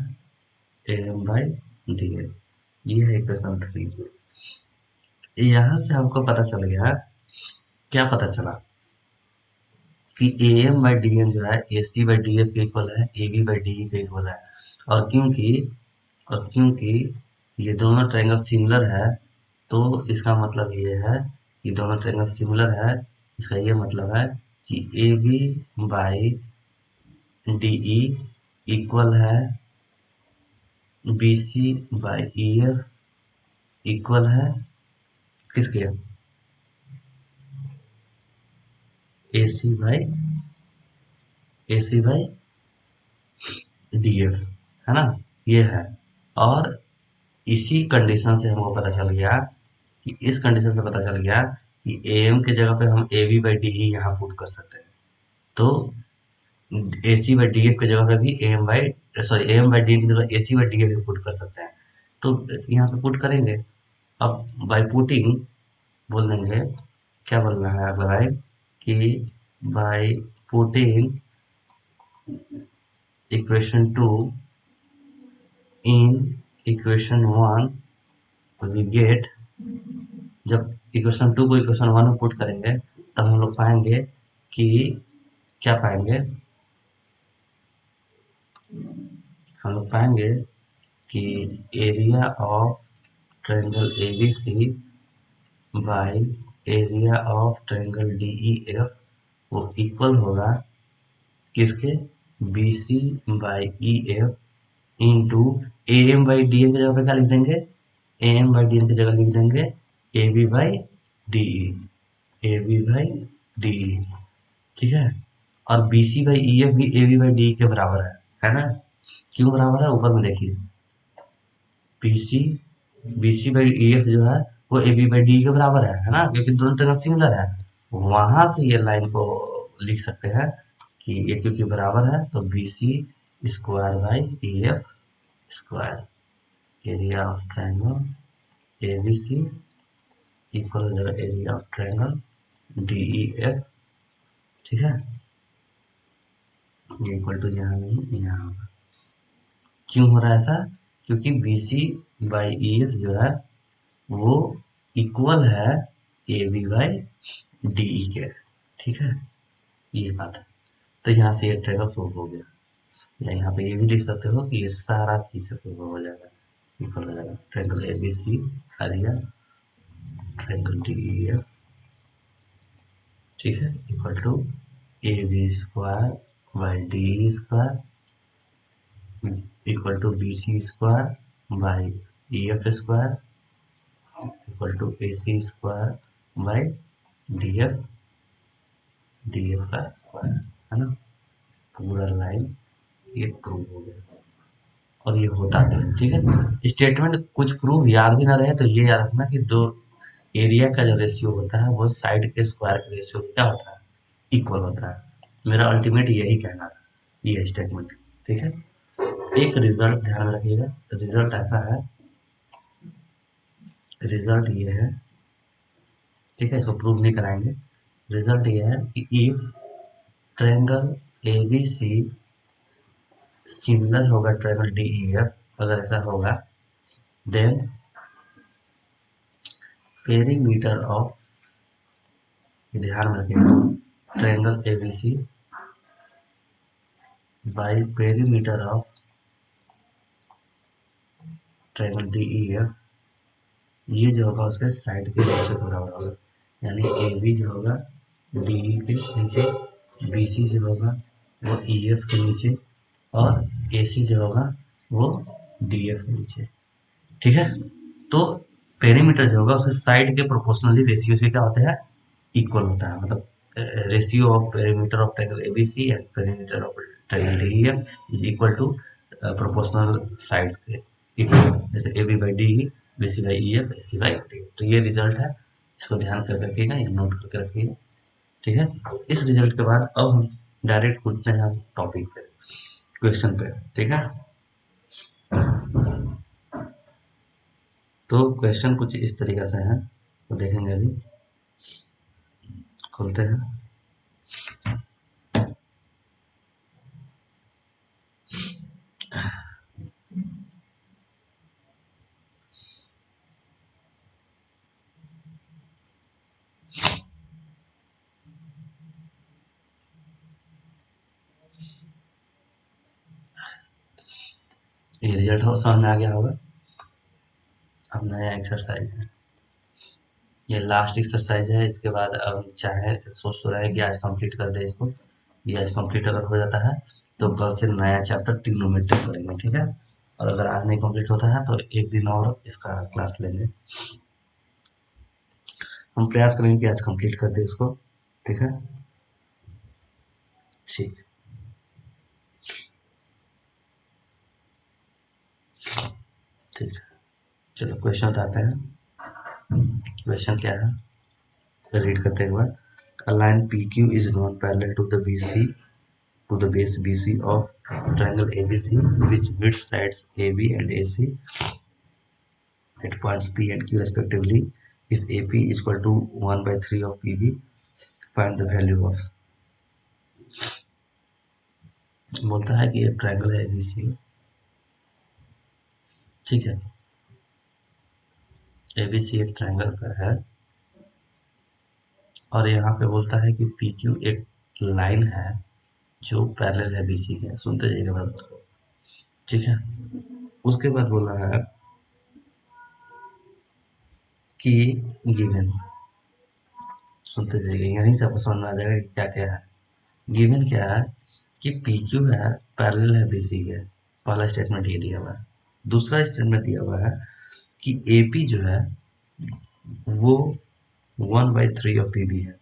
[SPEAKER 1] A M by D N, ये है इक्वेशन 3। यहाँ से हमको पता चल गया, क्या पता चला कि A M by D N जो है A C by D F के इक्वल है, A B by D E के इक्वल है। और क्योंकि ये दोनों ट्रायंगल सिमिलर है, तो इसका मतलब ये है कि दोनों ट्रायंगल सिमिलर है, इसका ये मतलब है कि A B by D E equal है B C by E F equal है किसके, A C by D F, है ना, ये है। और इसी कंडीशन से हमको पता चल गया कि इस कंडीशन से पता चल गया कि ए एम के जगह पे हम A B by D E यहाँ पुट कर सकते हैं। तो A C by D F की जगह पे भी ए एम बाई डी की जगह ए सी बाई डी एफ भी पुट कर सकते हैं। तो यहाँ पे पुट करेंगे, अब बाई पुटिंग बोल देंगे, क्या बोलना है अगला लाइन कि by putting equation 2 in equation 1 we get, जब इक्वेशन 2 को इक्वेशन 1 में पुट करेंगे तब हम लोग पाएंगे कि क्या पाएंगे, हम लोग पाएंगे कि area of triangle A B C by area of triangle D E F वो इक्वल होगा किसके, B C by E F into A M by D N की जगह पे क्या लिख देंगे, A M by D N की जगह लिख देंगे A B by D E, A B by D E. ठीक है, और B C by E F भी ए बी बाई डी के बराबर है ना? क्यों बराबर है, ऊपर में देखिए, B C by E F जो है वो ए बी बाई डी के बराबर है ना, क्योंकि दोनों तरह सिमिलर है। वहां से ये लाइन को लिख सकते हैं कि ये क्योंकि बराबर है तो B C square by E F square area of triangle A B C equal हो जाएगा area of triangle D E F. ठीक है, ये इक्वल टू यहाँ नहीं यहाँ होगा। क्यों हो रहा है ऐसा, क्योंकि B C by E F जो है वो इक्वल है A B by D E के। ठीक है, ये बात है। तो यहाँ से ये ट्रायंगल प्रूव हो गया, या यहाँ पे ये भी लिख सकते हो कि ये सारा चीज से प्रूव हो जाएगा, इक्वल हो जाएगा triangle A B C area triangle D E F. ठीक है, equal to A B square by D square equal to B C square by E F square equal to A C square by D F का स्क्वायर, है ना। पूरा लाइन ये प्रूव हो गया, और ये होता भी है। ठीक है, स्टेटमेंट कुछ प्रूफ याद भी ना रहे तो ये याद रखना कि दो एरिया का जो रेशियो होता है वो साइड के स्क्वायर के रेशियो क्या होता है, इक्वल होता है। मेरा अल्टीमेट यही कहना था, ये स्टेटमेंट। ठीक है, एक रिजल्ट ध्यान में रखिएगा, रिजल्ट ऐसा है, रिजल्ट ये है ठीक है, इसको प्रूव नहीं कराएंगे। रिजल्ट ये है कि if triangle A B C similar होगा ट्रायंगल डी ई एफ, अगर ऐसा होगा देन पेरीमीटर ऑफ, ध्यान में रखिएगा, triangle A B C by perimeter of triangle D E F, ये जो होगा उसके साइड के रेशियो के बराबर होगा। यानी ए बी जो होगा डी ई के नीचे, बी सी जो होगा वो ई एफ के नीचे, और ए सी जो होगा वो डी एफ के नीचे। ठीक है, तो पेरीमीटर जो होगा उसके साइड के प्रोपोर्शनली रेशियो से क्या होता है, इक्वल होता है। मतलब ratio of perimeter of triangle ABC and perimeter of triangle DEF is equal to proportional sides के इक्वल, जैसे A B by D, B C by E F, A C by D. तो ये रिजल्ट है, इसको ध्यान कर रखिएगा, ये नोट करके रखिएगा। ठीक है, तो इस रिजल्ट के बाद अब हम डायरेक्ट कूदते हैं हम टॉपिक पे, क्वेश्चन पे। ठीक है, तो क्वेश्चन कुछ इस तरीके से है, तो देखेंगे अभी, खोलते हैं। ये रिजल्ट हो समझ में आ गया होगा। अब नया एक्सरसाइज है, ये लास्ट एक्सरसाइज है। इसके बाद अब चाहे सोच तो रहे हैं कि आज कंप्लीट कर दे इसको, ये आज कंप्लीट अगर हो जाता है तो कल से नया चैप्टर ट्रिग्नोमेट्री करेंगे। ठीक है, और अगर आज नहीं कंप्लीट होता है तो एक दिन और इसका क्लास लेंगे। हम प्रयास करेंगे कि आज कंप्लीट कर दे इसको। ठीक है, ठीक, ठीक है, चलो क्वेश्चन बताते हैं। क्वेश्चन क्या है, रीड करते हुए, a line PQ is drawn parallel to the BC, to the base BC of triangle ABC, which meets sides AB and AC at points P and Q respectively. If AP is equal to 1 by 3 of PB, find the value of। बोलता है कि एक ट्रायंगल है ABC, ठीक है, ABC एक ट्रायंगल का है, और यहाँ पे बोलता है कि PQ एक लाइन है जो पैरेलल है BC के। सुनते जाइएगा मेरे बात को, ठीक है। उसके बाद बोला है कि गिवन, सुनते जाइए, यहीं से आपको समझ में आ जाएगा कि क्या क्या है। गिवन क्या है कि पी क्यू है, पैरेलल है बीसी के, पहला स्टेटमेंट ये दिया हुआ है। दूसरा स्टेटमेंट दिया हुआ है कि ए पी जो है वो 1/3 ऑफ पी बी है।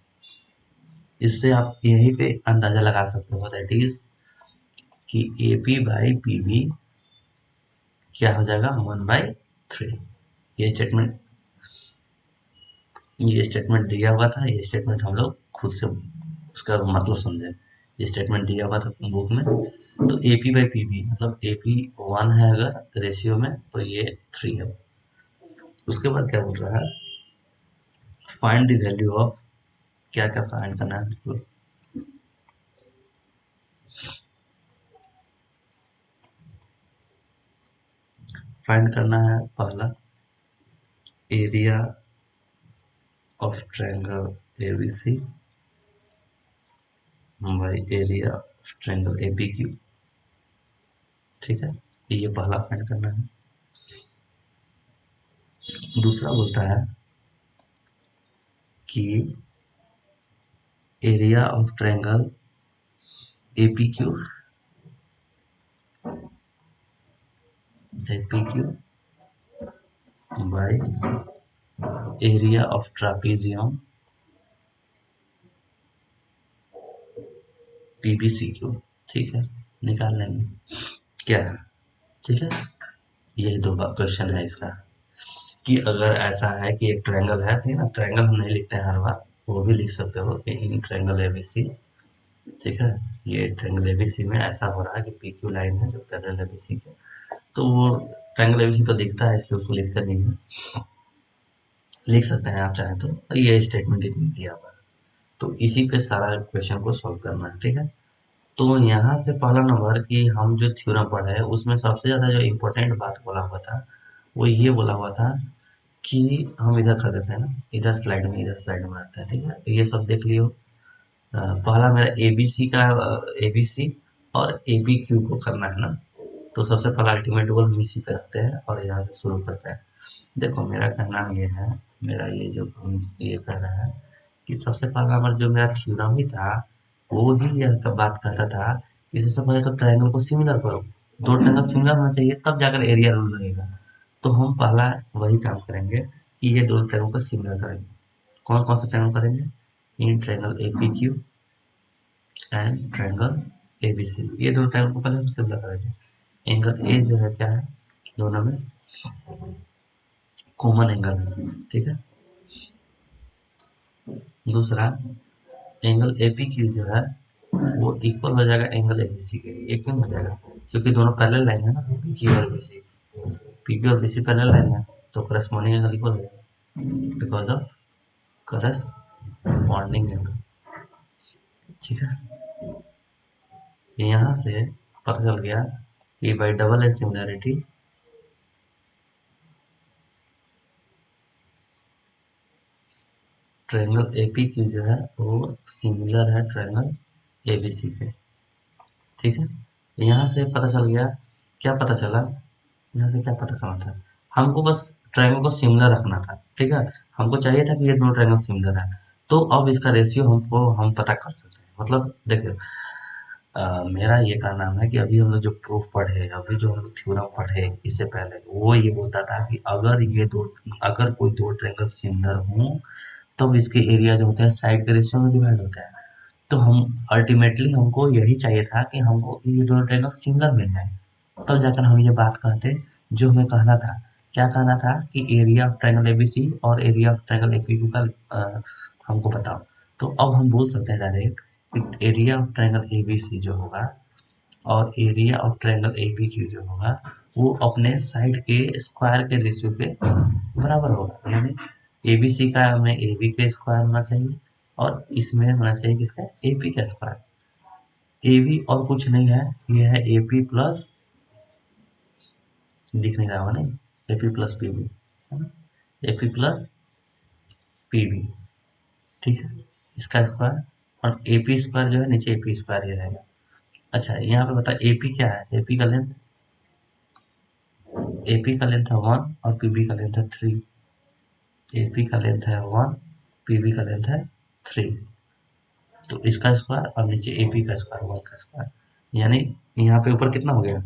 [SPEAKER 1] इससे आप यहीं पे अंदाजा लगा सकते हो, दैट इज कि A P by P B क्या हो जाएगा, 1/3। ये स्टेटमेंट दिया हुआ था, ये स्टेटमेंट हम लोग खुद से उसका मतलब समझे। ये स्टेटमेंट दिया हुआ था बुक में, तो A P by P B मतलब ए पी 1 है अगर रेशियो में तो ये 3 है। उसके बाद क्या बोल रहा है, फाइंड द वैल्यू ऑफ, क्या क्या फाइंड करना है, फाइंड करना है पहला area of triangle ABC by area of triangle एपीक्यू। ठीक है, ये पहला फाइंड करना है। दूसरा बोलता है कि area of triangle APQ by area of trapezium PBCQ. ठीक है, निकाल लेंगे क्या है। ठीक है, यही दो क्वेश्चन है इसका, कि अगर ऐसा है कि एक ट्रायंगल है, ठीक है ना, ट्रायंगल हम नहीं लिखते हैं हर बार, वो भी लिख सकते हो कि इन ट्रायंगल एबीसी, ठीक है, ये ट्रायंगल एबीसी में ऐसा हो रहा है कि पी क्यू लाइन है जो पैरेलल है बीसी के, तो वो ट्रायंगल एबीसी तो दिखता है इसलिए उसको लिखते नहीं है। लिख सकते हैं आप चाहें तो ये स्टेटमेंट इतनी दिया हुआ है। तो इसी पे सारा क्वेश्चन को सॉल्व करना है, ठीक है। तो यहाँ से पहला नंबर कि हम जो थ्योरम पढ़े उसमें सबसे ज़्यादा जो इम्पोर्टेंट बात बोला हुआ था वो ये बोला हुआ था कि हम इधर कर देते हैं ना, इधर स्लाइड में आता है, ठीक है। ये सब देख लियो। पहला मेरा एबीसी का एबीसी और एपी क्यू को करना है ना। तो सबसे पहला अल्टीमेट गोल हम इसी पे रखते हैं और यहाँ से शुरू करते हैं। देखो मेरा कहना ये है, मेरा ये जो हम ये कर रहे हैं कि सबसे पहला नंबर जो मेरा थ्योरम ही था वो ही यह बात कहता था कि सबसे पहले तो ट्रायंगल को सिमिलर करो, दो ट्रायंगल सिमिलर होना चाहिए तब जाकर एरिया रूल लगेगा। तो हम पहला वही काम करेंगे कि ये दोनों ट्रायंगल को सिमिलर करेंगे। कौन कौन सा ट्रायंगल करेंगे? In triangle एपीक्यू and triangle ABC, ये दोनों ट्रायंगल को पहले हम सिमिलर करेंगे। एंगल ए जो है क्या है, दोनों में कॉमन एंगल है, ठीक है। दूसरा एंगल एपीक्यू जो है वो इक्वल हो जाएगा एंगल एबीसी के, ये क्यों हो जाएगा? क्योंकि दोनों पैरेलल लाइन है ना, पीक्यू और बीसी, पीक्यू और बीसी पैरेलल लाइन है तो करस्पॉन्डिंग एंगल इक्वल हो जाएगा बिकॉज ऑफ करस्पॉन्डिंग एंगल, ठीक है। यहाँ से पता चल गया कि by double as similarity triangle APQ जो है वो सिमिलर है ट्रायंगल एबीसी के, ठीक है। यहाँ से पता चल गया, क्या पता चला, यहाँ से क्या पता करना था, हमको बस ट्रायंगल को सिमिलर रखना था, ठीक है। हमको चाहिए था कि ये दोनों ट्रायंगल सिमिलर है। तो अब इसका रेशियो हम पता कर सकते हैं। मतलब देखिए मेरा ये का नाम है कि अभी हम लोग जो प्रूफ पढ़े, अभी जो हम लोग थ्योरम पढ़े इससे पहले, वो ये बोलता था कि अगर कोई दो ट्रायंगल सिमिलर हों तब इसके एरिया जो होते हैं साइड के रेशियो में डिवाइड होता है। तो हम अल्टीमेटली हमको यही चाहिए था कि हमको ये दोनों ट्रायंगल सिमिलर मिल जाए, तब जाकर हम ये बात कहते जो हमें कहना था। क्या कहना था कि एरिया ऑफ ट्रायंगल एबीसी और एरिया ऑफ ट्रायंगल एपीक्यू का हमको बताओ। तो अब हम बोल सकते हैं डायरेक्ट कि एरिया ऑफ ट्रायंगल एबीसी जो होगा और एरिया ऑफ ट्रायंगल एपीक्यू जो होगा वो अपने साइड के स्क्वायर के रेशियो पे बराबर होगा। यानी एबीसी का हमें एबी का स्क्वायर होना चाहिए और इसमें होना चाहिए किसका, एपी का स्क्वायर। एबी और कुछ नहीं है, ये है एपी प्लस, दिख नहीं रहा होगा नहीं, AP plus PB, AP plus PB, ठीक है, इसका स्क्वायर। और एपी स्क्वायर जो है नीचे एपी स्क्वायर ही रहेगा। अच्छा यहाँ पे बता एपी क्या है, एपी का लेंथ है 1 और पीबी का लेंथ है 3। एपी का लेंथ है 1, पीबी का लेंथ है 3, तो इसका स्क्वायर और नीचे एपी का स्क्वायर 1 का स्क्वायर, यानी यहाँ पे ऊपर कितना हो गया,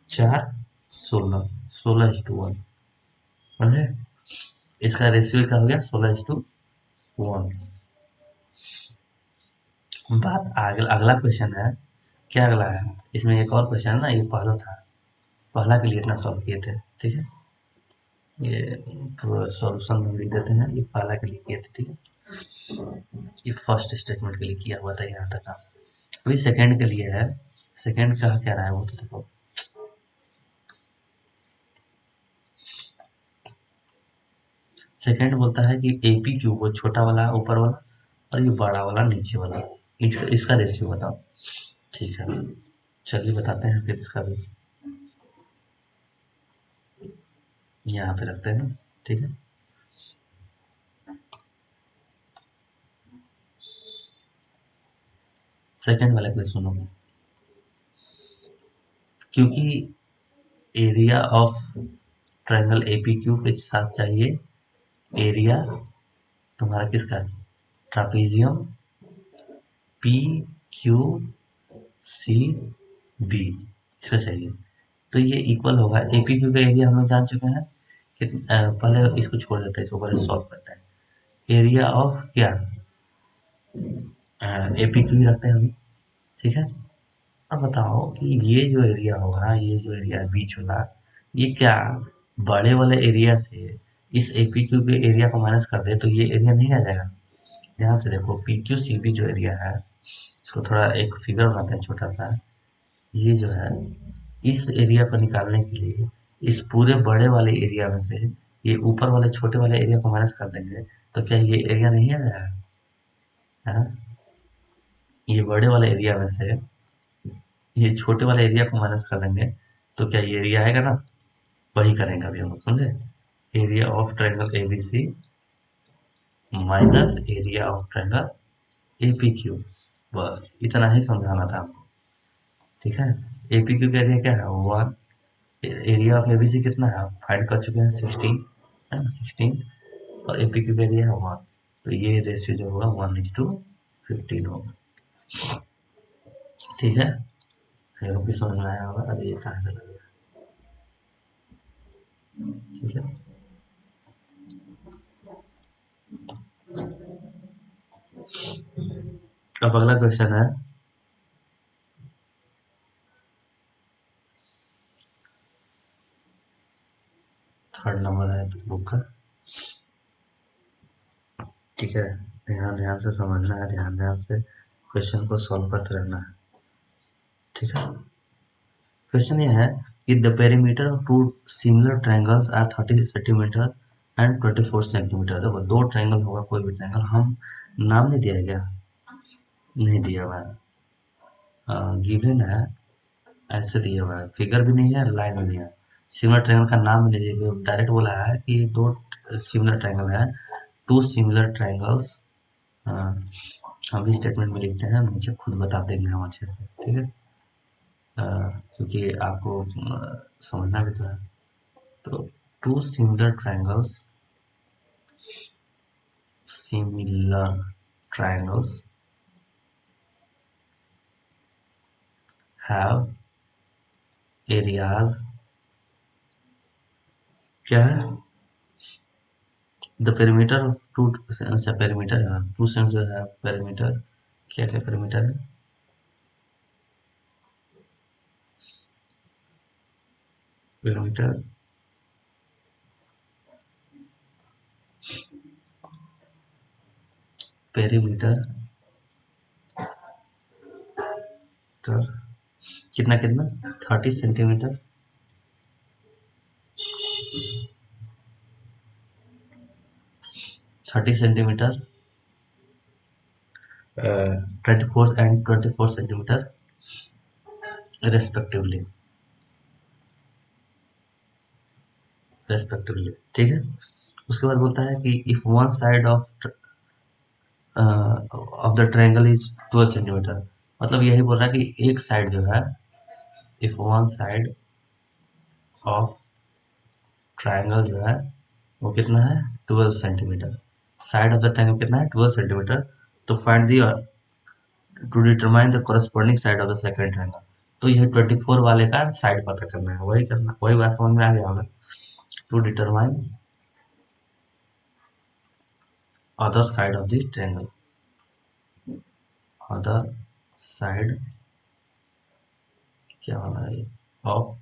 [SPEAKER 1] 4 16, 16:1, समझे। इसका रेशियो क्या हो गया, 16:1। बात अगला क्वेश्चन है, क्या अगला है, इसमें एक और क्वेश्चन है ना, ये पहला था, पहला के लिए इतना सॉल्व किए थे, ठीक है। ये सॉल्यूशन में लिख देते हैं, ये पहला के लिए किए थे, ठीक है। ये फर्स्ट स्टेटमेंट के लिए किया हुआ था यहाँ तक का। अभी सेकंड के लिए है, सेकंड का क्या रहा है वो तो देखो। सेकंड बोलता है कि एपी क्यू वो छोटा वाला ऊपर वाला और ये बड़ा वाला नीचे वाला, इसका रेशियो बताओ, ठीक है। चलिए बताते हैं फिर इसका भी, यहाँ पे रखते हैं ना, ठीक है। सेकंड वाले के लिए सुनो, क्योंकि एरिया ऑफ ट्रायंगल एपीक्यू के साथ चाहिए एरिया तुम्हारा किसका, trapezium P Q C B, इसका चाहिए। तो ये इक्वल होगा, एपीक्यू का एरिया हम लोग जान चुके हैं कि पहले इसको छोड़ देते हैं, इसको पहले सॉल्व करते हैं। एरिया ऑफ क्या, एपीक्यू ही रखते हैं अभी, ठीक है। अब बताओ कि ये जो एरिया होगा, ये जो एरिया है बीच वाला, ये क्या बड़े वाले एरिया से इस एपीक्यू के एरिया को माइनस कर दे तो ये एरिया नहीं आ जाएगा। ध्यान से देखो पी क्यू सी बी जो एरिया है, इसको थोड़ा एक फिगर बनाते हैं छोटा सा। ये जो है इस एरिया को निकालने के लिए इस पूरे बड़े वाले एरिया में से ये ऊपर वाले छोटे वाले एरिया को माइनस कर देंगे तो क्या ये एरिया नहीं आ जाएगा? हाँ? ये बड़े वाले एरिया में से ये छोटे वाले एरिया को माइनस कर देंगे तो क्या ये एरिया आएगा ना? वही करेंगे अभी हम लोग, समझे? Area of triangle ABC minus area of triangle AP Q. बस इतना ही समझाना था आपको, ठीक है? एपी क्यू का एरिया क्या है? 1। एरिया ऑफ एबीसी कितना है? फाइंड कर चुके हैं, 16 है ना, 16। और एपी क्यू का एरिया है 1, तो ये रेशियो जो होगा 1:15 होगा, ठीक है? फिर भी समझ में आया होगा, अरे ये कहाँ से लग गया, ठीक है? अब अगला क्वेश्चन है, थर्ड नंबर है बुक का, ठीक है? ध्यान ध्यान से समझना है, ध्यान ध्यान से क्वेश्चन को सॉल्व करते रहना है, ठीक है? क्वेश्चन ये है कि the perimeter of two similar triangles are 30 centimetre and 24 centimetre. देखो दो ट्रायंगल होगा, कोई भी ट्रायंगल, हम नाम नहीं दिया गया, नहीं दिया हुआ है, गिवन है, ऐसे दिया हुआ है, फिगर भी नहीं है, लाइन भी नहीं है, सिमिलर ट्रायंगल का नाम भी नहीं दिया, डायरेक्ट बोला है कि दो सिमिलर ट्रायंगल है, टू सिमिलर ट्रायंगल्स। हम भी स्टेटमेंट में लिखते हैं, नीचे खुद बता देंगे हम अच्छे से, ठीक है? क्योंकि आपको समझना भी तो है। तो two similar triangles have areas, क्या है? द पेरीमीटर ऑफ टू, अच्छा पेरीमीटर है, टू सेंस जो है पेरीमीटर, क्या क्या पेरीमीटर है? पेरीमीटर पेरीमीटर तो कितना कितना 30 सेंटीमीटर, 30 सेंटीमीटर, 24 सेंटीमीटर रेस्पेक्टिवली, ठीक है? उसके बाद बोलता है कि if one side of the triangle is 12 centimetre, मतलब यही बोल रहा है कि एक साइड जो है, if one side of triangle जो है वो कितना है? 12 centimetre. Side of the triangle कितना है? 12 सेंटीमीटर। तो find the to determine the corresponding side of the second triangle. तो यह 24 वाले का साइड पता करना है, वही करना, वही बात समझ में आ गया होगा। To determine other side of the triangle, other side क्या होना है of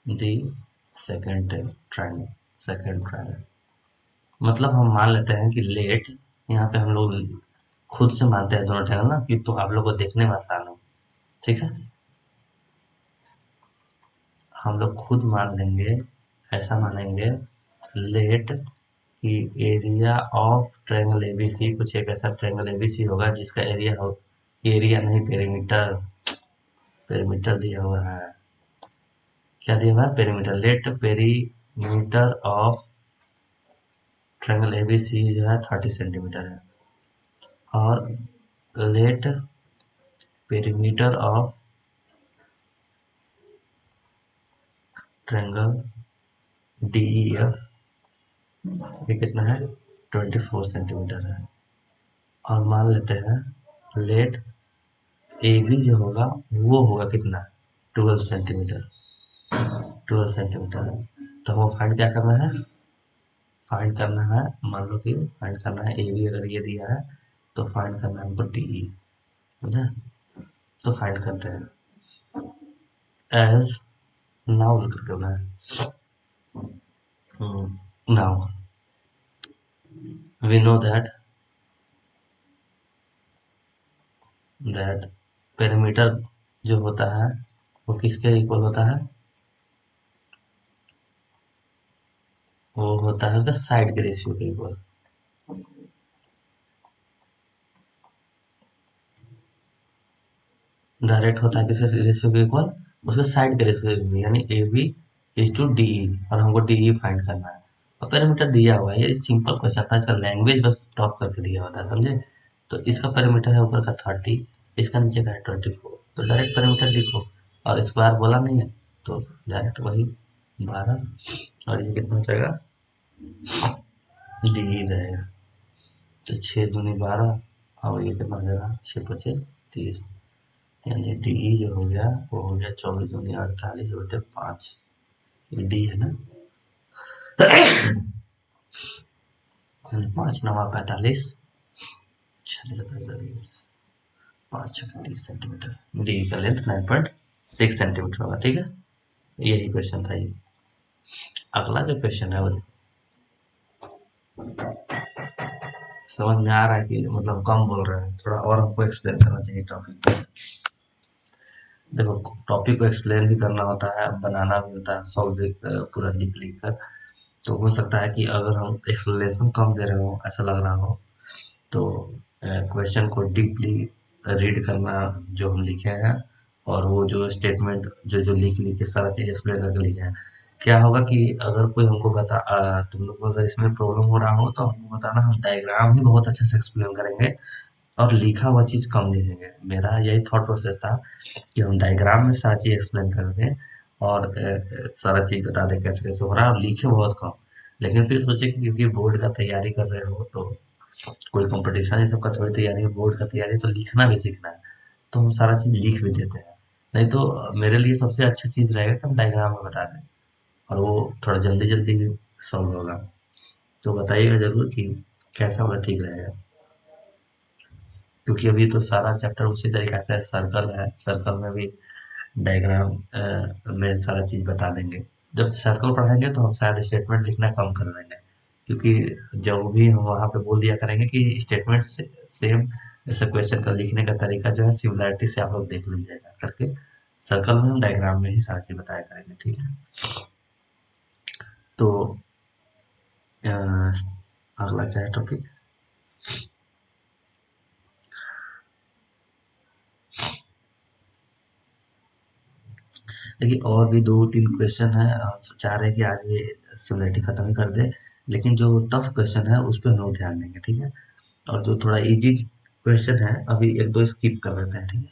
[SPEAKER 1] the second triangle, second triangle. मतलब हम मान लेते हैं कि लेट, यहाँ पे हम लोग खुद से मानते हैं दोनों ट्रायंगल ना, कि तो आप लोग को देखने में आसान हो, ठीक है? हम लोग खुद मान लेंगे, ऐसा मानेंगे, लेट कि एरिया ऑफ ट्रायंगल एबीसी, कुछ एक ऐसा ट्रायंगल एबीसी होगा जिसका एरिया हो, एरिया नहीं पेरीमीटर, पेरीमीटर दिया हुआ है, क्या दिया हुआ है? Perimeter. Let perimeter of triangle ABC जो है 30 सेंटीमीटर है, और let perimeter of triangle DEF ये कितना है? 24 सेंटीमीटर है। और मान लेते हैं लेट ए बी जो होगा वो होगा कितना? 12 सेंटीमीटर, 12 सेंटीमीटर है। तो हमको फाइंड क्या करना है? फाइंड करना है, मान लो कि फाइंड करना है ए बी, अगर ये दिया है तो फाइंड करना है हमको डी ई, समझा? तो फाइंड करते हैं, एज नाउ लेकर करना है, now we know that perimeter जो होता है वो किसके इक्वल होता है? वो होता है उसका साइड के रेशियो के इक्वल। डायरेक्ट होता है किस रेशियो के इक्वल, उसके साइड के रेशियो के इक्वल, यानी A B is to D E, और हमको डी ई फाइंड करना है। और पैरामीटर दिया हुआ है, ये सिंपल क्वेश्चन था, इसका लैंग्वेज बस टॉप करके दिया हुआ था, समझे। तो इसका पैरामीटर है ऊपर का 30, इसका नीचे का है 24, तो डायरेक्ट पैरामीटर लिखो। और स्क्वायर बोला नहीं है तो डायरेक्ट वही 12, और ये कितना हो जाएगा, डी ई रहेगा। तो 6 दूनी 12, और ये कितना हो जाएगा, 6 × 5 = 30, यानी डी ई जो हो गया वो हो गया 24 दूनी 48/5, ये डी है ना। 5×9 = 45, 6×7 = 5×30 सेंटीमीटर, डी का लेंथ 9.6 सेंटीमीटर होगा, ठीक है। यही क्वेश्चन था ये। अगला जो क्वेश्चन है वो समझ में आ रहा है कि मतलब कम बोल रहे हैं, थोड़ा और हमको एक्सप्लेन करना चाहिए टॉपिक। देखो, टॉपिक को एक्सप्लेन भी करना होता है, बनाना भी होता है, सॉल्व भी पूरा लिख लिख कर। तो हो सकता है कि अगर हम एक्सप्लेनेशन कम दे रहे हो, ऐसा लग रहा हो, तो क्वेश्चन को डीपली रीड करना जो हम लिखे हैं, और वो जो स्टेटमेंट जो जो लिख लिख के सारा चीज़ एक्सप्लेन करके लिखे हैं। क्या होगा कि अगर कोई हमको तुम लोग को अगर इसमें प्रॉब्लम हो रहा हो तो हमको बताना, हम डायग्राम ही बहुत अच्छे से एक्सप्लेन करेंगे और लिखा हुआ चीज़ कम लिखेंगे। मेरा यही थॉट प्रोसेस था कि हम डायग्राम में सारी चीज़ एक्सप्लेन कर दें, और सारा चीज़ बता दें कैसे कैसे हो रहा है, और लिखे बहुत कम। लेकिन फिर सोचे कि क्योंकि बोर्ड का तैयारी कर रहे हो, तो कोई कंपटीशन ये सब का थोड़ी तैयारी है, बोर्ड का तैयारी, तो लिखना भी सीखना है। तो हम सारा चीज़ लिख भी देते हैं। नहीं तो मेरे लिए सबसे अच्छा चीज़ रहेगा कि हम डायग्राम में बता दें, और वो थोड़ा जल्दी जल्दी भी सॉल्व होगा। तो बताइएगा ज़रूर कि कैसा होगा, ठीक रहेगा। क्योंकि अभी तो सारा चैप्टर उसी तरीके से सर्कल है, सर्कल में भी डायग्राम में सारा चीज़ बता देंगे। जब सर्कल पढ़ाएंगे तो हम शायद स्टेटमेंट लिखना कम कर देंगे, क्योंकि जब भी हम वहाँ पे बोल दिया करेंगे कि स्टेटमेंट सेम, जैसे क्वेश्चन का लिखने का तरीका जो है सिमिलरिटी से आप लोग देख लीजिएगा करके। सर्कल में हम डायग्राम में ही सारी चीज़ बताया करेंगे, ठीक है। तो अगला क्या है टॉपिक, देखिए और भी 2-3 क्वेश्चन है, हम चाह रहे हैं कि आज ये सिमिलरिटी खत्म ही कर दे, लेकिन जो टफ क्वेश्चन है उस पर हम लोग ध्यान देंगे, ठीक है। और जो थोड़ा इजी क्वेश्चन है अभी 1-2 स्किप कर देते हैं, ठीक है।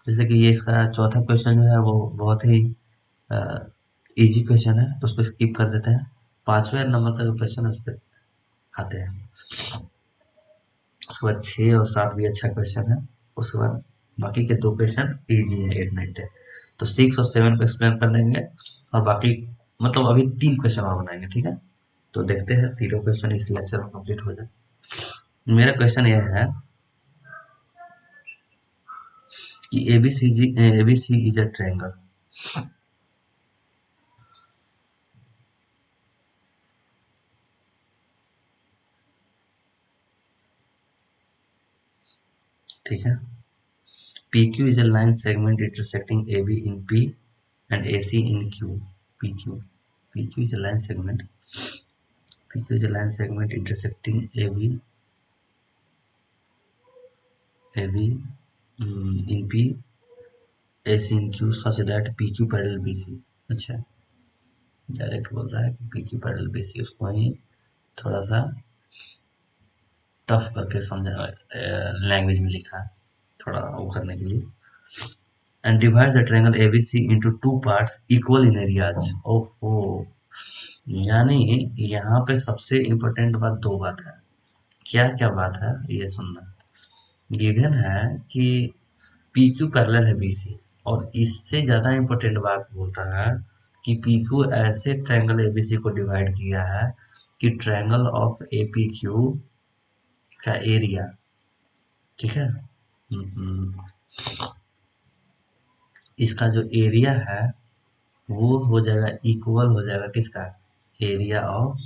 [SPEAKER 1] जैसे कि ये इसका चौथा क्वेश्चन जो है वो बहुत ही इजी क्वेश्चन है, तो उसको स्किप कर देते हैं। 5वें नंबर का जो क्वेश्चन है उस पर आते हैं। उसके बाद 6 और 7 भी अच्छा क्वेश्चन है। उसके बाद बाकी के 2 क्वेश्चन इजी है, 8, 9, 10। तो 6 और 7 को एक्सप्लेन कर देंगे, और बाकी मतलब अभी 3 क्वेश्चन और बनाएंगे, ठीक है। तो देखते हैं तीनों क्वेश्चन इस लेक्चर में कंप्लीट हो जाए। मेरा क्वेश्चन यह है कि ABC इज अ ट्रायंगल। ठीक है। PQ is a line segment intersecting AB in P and AC in Q. PQ. PQ is a line segment. PQ is a line segment intersecting AB in P, AC in Q such that PQ parallel BC. अच्छा, डायरेक्ट बोल रहा है कि PQ parallel BC, उसको ही थोड़ा सा टफ करके समझा, लैंग्वेज में लिखा है थोड़ा वो करने के लिए। And divides the triangle ABC into 2 parts equal in areas. ओहो, यानी यहाँ पे सबसे इम्पोर्टेंट बात 2 बात है। क्या क्या बात है ये सुनना। गिवन है कि PQ पैरेलल है BC, और इससे ज़्यादा इम्पोर्टेंट बात बोलता है कि PQ ऐसे ट्रायंगल ABC को डिवाइड किया है कि ट्रायंगल ऑफ APQ का एरिया, ठीक है, इसका जो एरिया है वो हो जाएगा इक्वल हो जाएगा किसका, एरिया ऑफ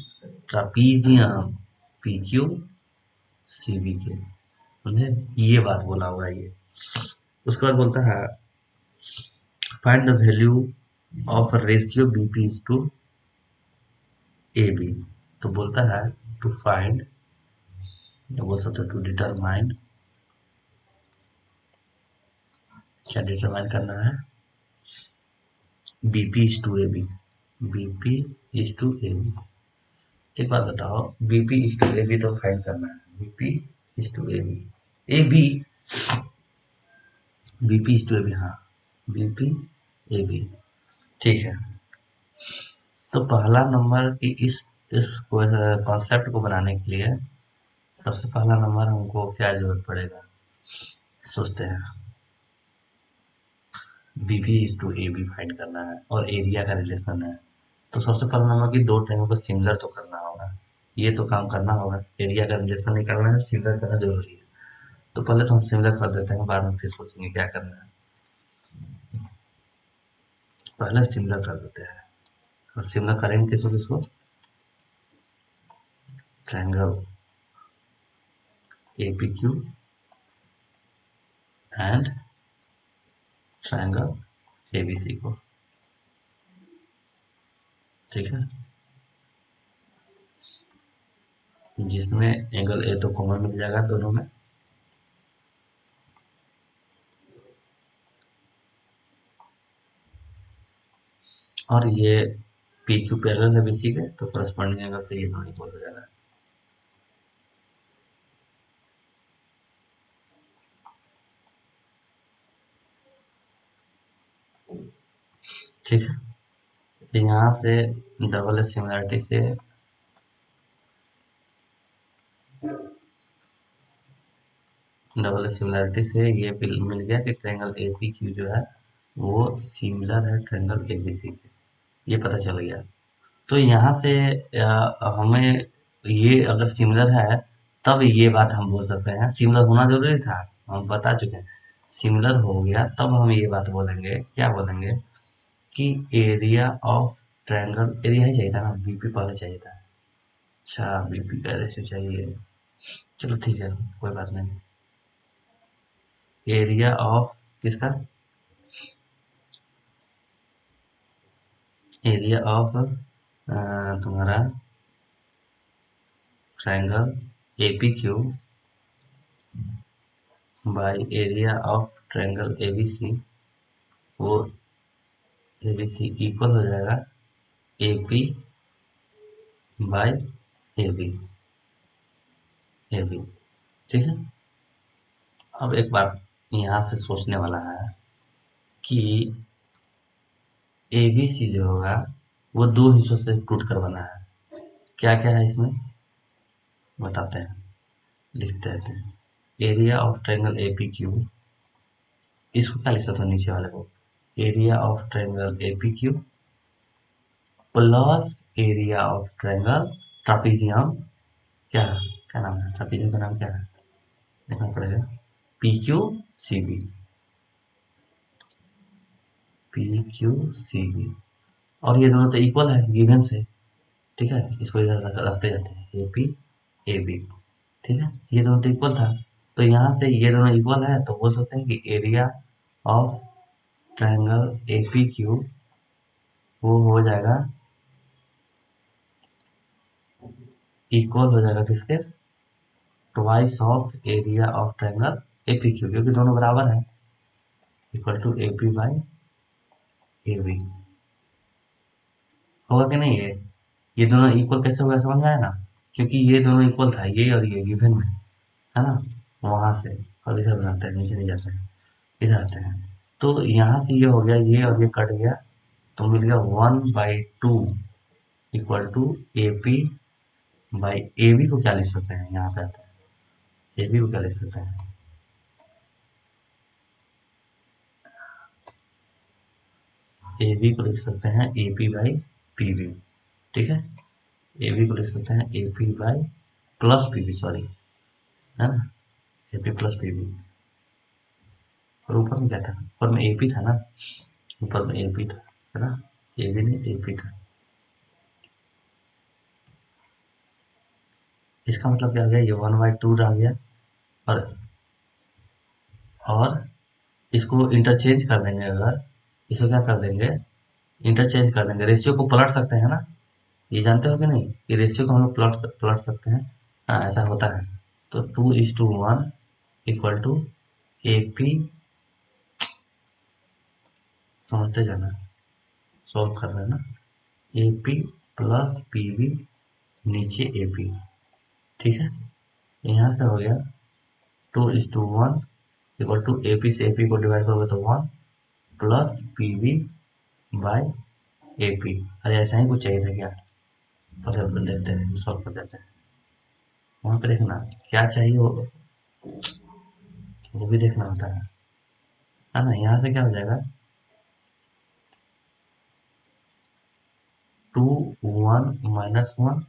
[SPEAKER 1] ट्रापीजियम PQ CB के, समझे। ये बात बोला हुआ है ये। उसके बाद बोलता है find the value of ratio BP is to A B. तो बोलता है टू फाइंड, या बोल सकते हो टू डिटरमाइन, क्या डिटरमाइन करना है, BP is to A B, BP is to A B. एक बात बताओ, BP is to A B तो फाइंड करना है, BP is to A B, A B, BP is to A B, हाँ बीपी ए बी, ठीक है। तो पहला नंबर की इस कॉन्सेप्ट को बनाने के लिए सबसे पहला नंबर हमको क्या जरूरत पड़ेगा, सोचते हैं। BP is to A B find करना है और एरिया का रिलेशन है, तो सबसे पहला नंबर की दो ट्रेंगल को सिमिलर तो करना होगा, ये तो काम करना होगा, एरिया का रिलेशन नहीं करना है, सिमिलर करना जरूरी है। तो पहले तो हम सिमिलर कर देते हैं, बाद में फिर सोचेंगे क्या करना है। पहले सिमिलर कर देते हैं, और सिमिलर करेंगे किसको किसको, ट्रायंगल एपीक्यू एंड ट्रायंगल एबीसी को, ठीक है। जिसमें एंगल ए तो कॉमन मिल जाएगा दोनों में, और ये पी क्यू पैरेलल है बीसी के, तो करस्पॉन्डिंग एंगल से ये दोनों इक्वल हो जाएगा। ठीक है, यहाँ से डबल सिमिलरिटी से ये मिल गया कि ट्रायंगल ए पी क्यू जो है वो सिमिलर है ट्रायंगल ए बी सी के, ये पता चल गया। तो यहाँ से हमें ये अगर सिमिलर है तब ये बात हम बोल सकते हैं, सिमिलर होना जरूरी था, हम बता चुके हैं, सिमिलर हो गया तब हम ये बात बोलेंगे, क्या बोलेंगे कि एरिया ऑफ ट्रायंगल, एरिया ही चाहिए था ना, बीपी पहले चाहिए था, अच्छा बीपी का रेशियो चाहिए, चलो ठीक है कोई बात नहीं। एरिया ऑफ किसका, एरिया ऑफ तुम्हारा triangle एपीक्यू by area of triangle ABC, वो एबीसी इक्वल हो जाएगा एपी बाय एबी, एबी, ठीक है। अब एक बार यहाँ से सोचने वाला है कि एबीसी जो होगा वो दो हिस्सों से टूट कर बना है, क्या क्या है इसमें बताते हैं, लिखते हैं। Area of triangle AP Q, इसको क्या लिख सकते हो नीचे वाले को, area of triangle AP Q plus area of triangle trapezium, क्या क्या नाम है ट्रापीजियम का, नाम क्या है देखना पड़ेगा, P Q C B, P Q C B, और ये दोनों तो इक्वल है गिवन से, ठीक है, इसको इधर रखते जाते हैं ए पी ए बी, ठीक है, ये दोनों तो इक्वल था, तो यहाँ से ये दोनों इक्वल है तो बोल सकते हैं कि area of triangle A P Q वो हो जाएगा, इक्वल हो जाएगा किसके, twice of area of triangle A P Q, क्योंकि दोनों बराबर है, equal to A P by A B, होगा कि नहीं ये दोनों इक्वल कैसे होगा समझ में आया ना, क्योंकि ये दोनों इक्वल था, ये और ये गिवन में है ना, वहां से और इधर बनाते हैं, नीचे नहीं जाते हैं, इधर आते हैं, तो यहाँ से ये हो गया, ये और ये कट गया, तो मिल गया 1/2 equal to A P by A B को क्या लिख सकते हैं, यहाँ पे आता है ए बी को क्या लिख सकते हैं, ए बी को लिख सकते हैं A P by P B, ठीक है, ए बी को लिख सकते हैं A P by plus P B, sorry है ना, A P plus P B, और ऊपर में क्या था, ऊपर में ए पी था ना, ऊपर में ए पी था है ना, ए बी नहीं ए पी था, इसका मतलब क्या हो गया, ये 1/2 आ गया, और और इसको इंटरचेंज कर देंगे, अगर इसको क्या कर देंगे, इंटरचेंज कर देंगे, रेशियो को पलट सकते हैं ना, ये जानते हो कि नहीं, ये रेशियो को हम लोग प्लॉट सकते हैं। हाँ, ऐसा होता है। तो 2:1 इक्वल टू AP, समझते जाना, सॉल्व कर रहे हैं ना, AP प्लस PV नीचे AP, ठीक है। यहाँ से हो गया 2:1 इक्वल टू AP से AP को डिवाइड करोगे तो 1 प्लस PV बाय AP। अरे ऐसा ही कुछ चाहिए था क्या? पर देखते हैं, सॉल्व कर देते हैं। वहाँ पे देखना क्या चाहिए, वो भी देखना होता है ना। यहाँ से क्या हो जाएगा, 2 1 -1,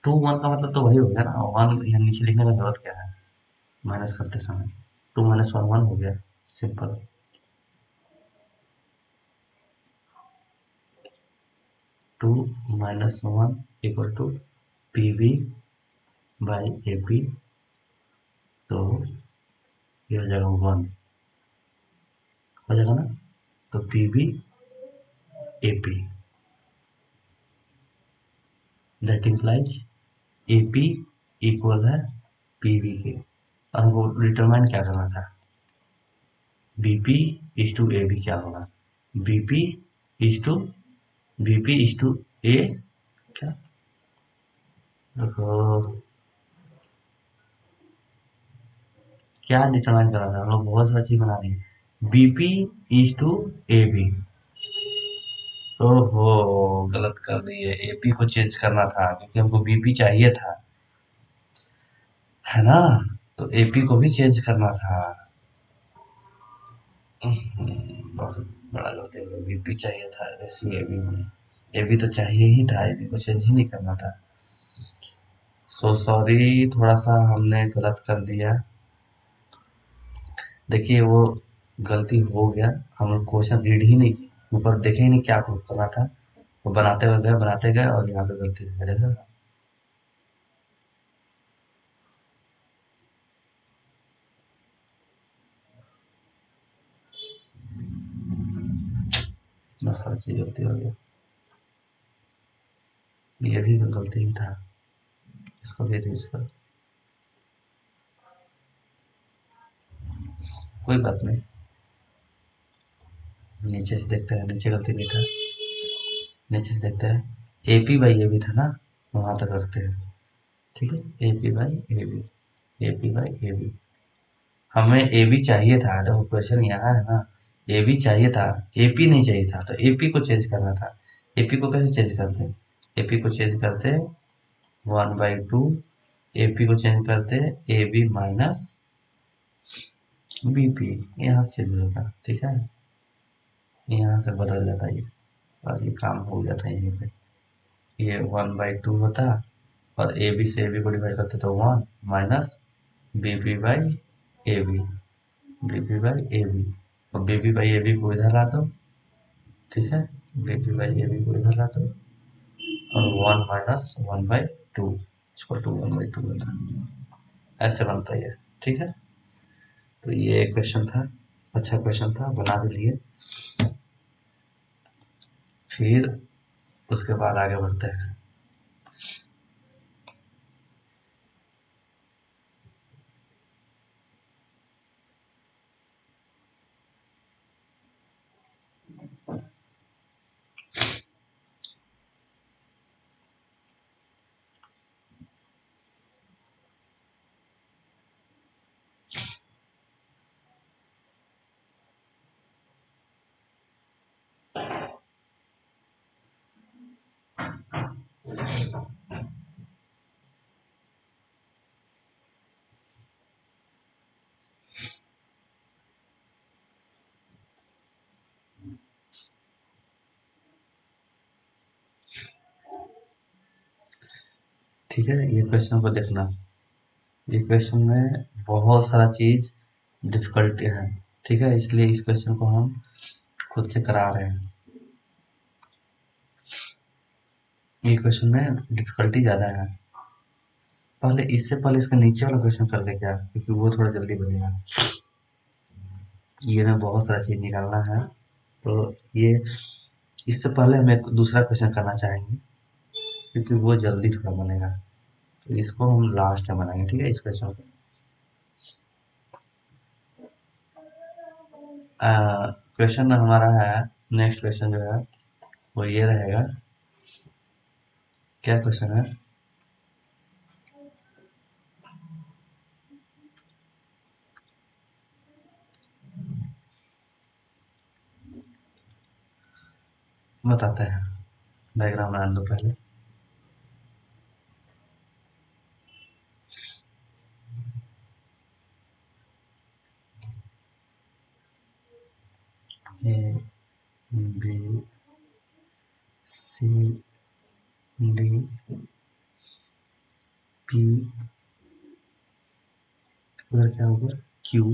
[SPEAKER 1] 2 1 का मतलब तो वही हो गया ना, 1 यहाँ नीचे लिखने का जरूरत क्या है माइनस करते समय। 2 - 1 1 हो गया, simple. 2 - 1 equal to PV by AP, तो ये हो जाएगा 1, हो जाएगा ना। तो PV AP, that implies AP equal है PV के। और हमको डिटरमाइन क्या करना था, BP इज टू AB क्या होगा, BP इज टू A, क्या देखो, क्या डिटरमाइन करा था हम लोग, बहुत सारा चीज बना दिए। BP इज टू AB, ओहो गलत कर दिए, AP को चेंज करना था क्योंकि हमको BP चाहिए था, है ना। तो AP को भी चेंज करना था। बहुत बड़ा गलती हो गई, BP चाहिए था रेशियो AB में, AB तो चाहिए ही था, AB को चेंज ही नहीं करना था। सो सॉरी, थोड़ा सा हमने गलत कर दिया। देखिए वो गलती हो गया, हम लोग क्वेश्चन रीड ही नहीं किए, ऊपर देखे ही नहीं क्या प्रूफ करना था, वो बनाते गए और यहाँ पे गलती हो गई, देख रहे हो। इतना सारा चीज गलती हो गया, ये भी गलती ही था, इसको भी यूज करो, कोई बात नहीं। नीचे से देखते हैं, नीचे गलती नहीं था, नीचे से देखते हैं। AP बाई AB था ना, वहां तक रखते हैं, ठीक है। AP by AB, AP by AB, हमें AB चाहिए था, देखो क्वेश्चन यहाँ है ना, AB चाहिए था, AP नहीं चाहिए था, तो AP को चेंज करना था। AP को कैसे चेंज करते, AP को चेंज करते 1/2, AP को चेंज करते AB माइनस BP, यहाँ से चेंज होता, ठीक है, यहाँ से बदल जाता ये, और ये काम हो जाता है यहीं पे। ये 1/2 होता, और AB से AB को डिवाइड करते तो 1 minus BP by AB, BP by AB, और BP बाई AB को इधर ला दो, ठीक है, BP बाई AB को इधर ला दो, और 1 माइनस 1/2 इसको 1/2 होता है, ऐसे बनता है ये, ठीक है। तो ये क्वेश्चन था, अच्छा क्वेश्चन था, बना भी लिए। फिर उसके बाद आगे बढ़ते हैं। ठीक है, ये क्वेश्चन को देखना, ये क्वेश्चन में बहुत सारा चीज डिफिकल्टी है, ठीक है, इसलिए इस क्वेश्चन को हम खुद से करा रहे हैं। ये क्वेश्चन में डिफिकल्टी ज्यादा है, पहले इससे पहले इसका नीचे वाला क्वेश्चन कर दे क्या, क्योंकि वो थोड़ा जल्दी बनेगा। ये में बहुत सारा चीज निकालना है, तो ये इससे पहले हम एक दूसरा क्वेश्चन करना चाहेंगे, क्योंकि वो जल्दी थोड़ा बनेगा, तो इसको हम लास्ट में बनाएंगे, ठीक है, इस क्वेश्चन को। क्वेश्चन हमारा है, नेक्स्ट क्वेश्चन जो है वो ये रहेगा। क्या क्वेश्चन है? बताते हैं, डायग्राम बना दो पहले। A B C D P, उधर क्या होगा, क्यू,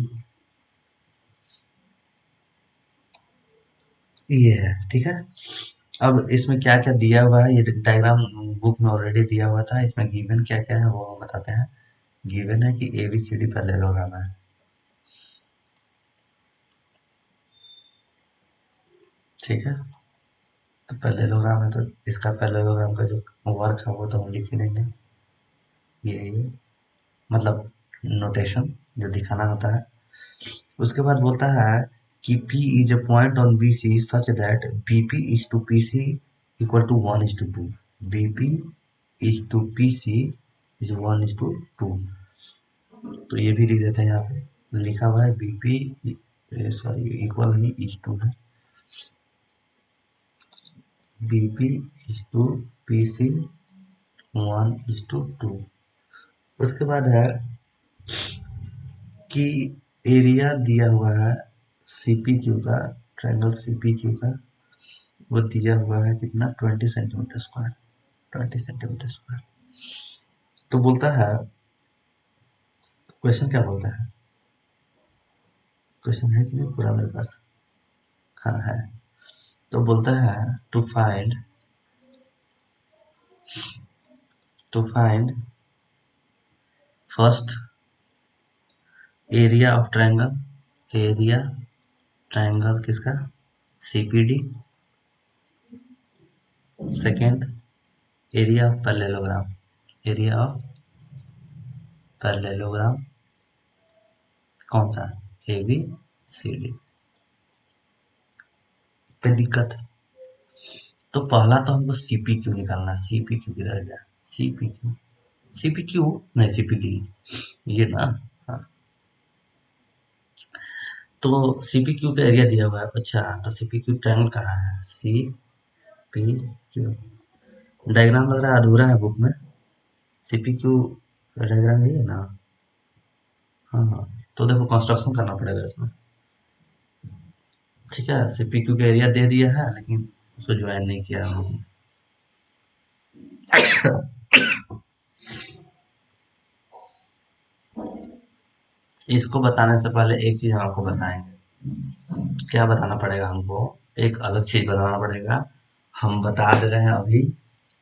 [SPEAKER 1] ये है, ठीक है। अब इसमें क्या क्या दिया हुआ है, ये डायग्राम बुक में ऑलरेडी दिया हुआ था। इसमें गिवन क्या क्या है वो हम बताते हैं। गिवन है कि A B C D parallelogram है, ठीक है। तो पैरेललोग्राम है, तो इसका पैरेललोग्राम का जो वर्क है वो तो हम लिख ही लेंगे, ये मतलब नोटेशन जो दिखाना होता है। उसके बाद बोलता है कि P is a point on BC such that BP is to PC equal to 1:2. BP is to PC is 1:2। तो ये भी लिख देते हैं, यहाँ पे लिखा हुआ है BP, सॉरी इक्वल नहीं, इज टू है, BP is to PC 1:2। उसके बाद है कि एरिया दिया हुआ है CPQ का, ट्रायंगल CPQ का, वो दिया हुआ है कितना, 20 सेंटीमीटर स्क्वायर, 20 सेंटीमीटर स्क्वायर। तो बोलता है, क्वेश्चन क्या बोलता है, क्वेश्चन है कि नहीं पूरा मेरे पास, हाँ है। तो बोलता है to find first area of triangle, area triangle किसका, CPD। Second, area of parallelogram, area of parallelogram कौन सा, ABCD पे दिक्कत। तो पहला तो हमको CPQ निकालना है, CPQ किधर गया, CPQ, CPQ नहीं, CPD, ये ना, हाँ। तो CPQ का एरिया दिया हुआ है, अच्छा तो CPQ ट्रायंगल कहाँ है, CPQ डायग्राम लग रहा है अधूरा है बुक में। CPQ डायग्राम यही है ना, हाँ हाँ। तो देखो कंस्ट्रक्शन करना पड़ेगा इसमें, ठीक है। CPQ का एरिया दे दिया है, लेकिन उसको ज्वाइन नहीं किया हम। इसको बताने से पहले एक चीज हम आपको बताएंगे। क्या बताना पड़ेगा हमको, एक अलग चीज बताना पड़ेगा। हम बता दे रहे हैं अभी,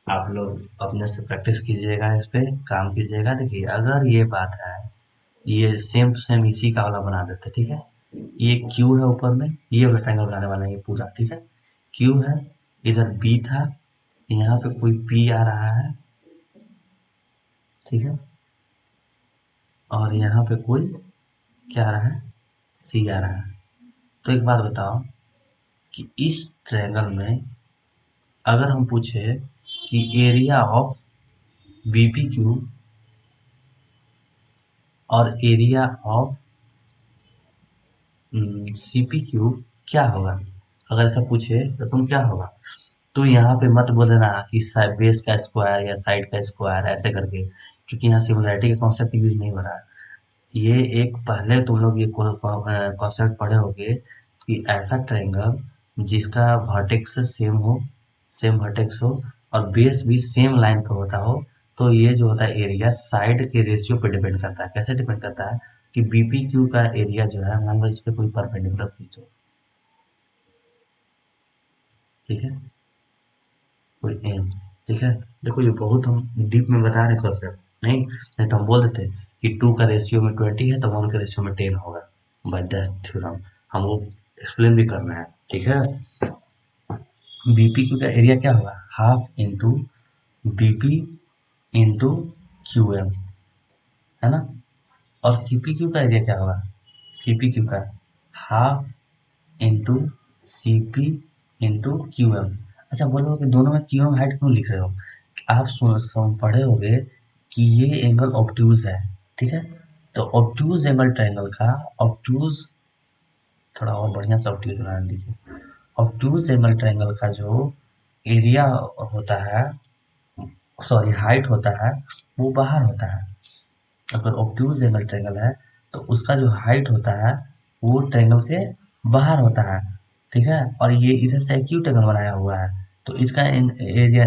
[SPEAKER 1] आप लोग अपने से प्रैक्टिस कीजिएगा, इस पे काम कीजिएगा। देखिए अगर ये बात है, ये सेम टू सेम इसी का वाला बना देते, ठीक है। ये क्यू है ऊपर में, ये रेक्टेंगल बनाने वाला है ये पूरा, ठीक है। क्यू है, इधर बी था, यहाँ पे कोई पी आ रहा है, ठीक है, और यहाँ पे कोई क्या आ रहा है, सी आ रहा है। तो एक बात बताओ कि इस ट्रायंगल में अगर हम पूछे कि एरिया ऑफ BPQ और एरिया ऑफ CPQ क्या होगा, अगर ऐसा पूछे तो तुम क्या होगा। तो यहाँ पे मत बोलना कि बेस का स्क्वायर या साइड का स्क्वायर ऐसे करके, क्योंकि यहाँ सिमिलरिटी का कॉन्सेप्ट यूज नहीं हो रहा है। ये एक पहले तुम लोग ये कॉन्सेप्ट पढ़े होंगे कि ऐसा ट्रायंगल जिसका वर्टेक्स सेम हो, सेम वर्टेक्स हो, और बेस भी सेम लाइन पर होता हो, तो ये जो होता है एरिया साइड के रेशियो पे डिपेंड करता है। कैसे डिपेंड करता है कि BPQ का एरिया जो है, मान लो इस पे कोई परपेंडिकुलर खींचो, ठीक है, कोई एम, ठीक है। देखो ये बहुत हम डीप में बता रहे कॉन्सेप्ट, नहीं तो हम बोल देते कि 2 का रेशियो में 20 है तो 1 का रेशियो में 10 होगा, बाय दैट थ्योरम। हम वो एक्सप्लेन भी करना है, ठीक है। बीपी क्यू का एरिया क्या होगा, half into BP into Q M, है ना। और सीपी क्यू का एरिया क्या होगा, सीपी क्यू का half into CP into Q M. अच्छा बोलोगे कि दोनों में क्यू एम हाइट क्यों लिख रहे हो, आप पढ़े होगे कि ये एंगल ऑब्ट्यूज है, ठीक है। तो ऑब्ट्यूज एंगल ट्रायंगल का, ऑब्ट्यूज थोड़ा और बढ़िया से ऑब्ट्यूज बना दीजिए, ऑब्ट्यूज एंगल ट्रायंगल का जो एरिया होता है, सॉरी हाइट होता है, वो बाहर होता है। अगर ऑब्ट्यूज एंगल ट्रायंगल है तो उसका जो हाइट होता है वो ट्रायंगल के बाहर होता है, ठीक है। और ये इधर से एक्यूट एंगल बनाया हुआ है, तो इसका एरिया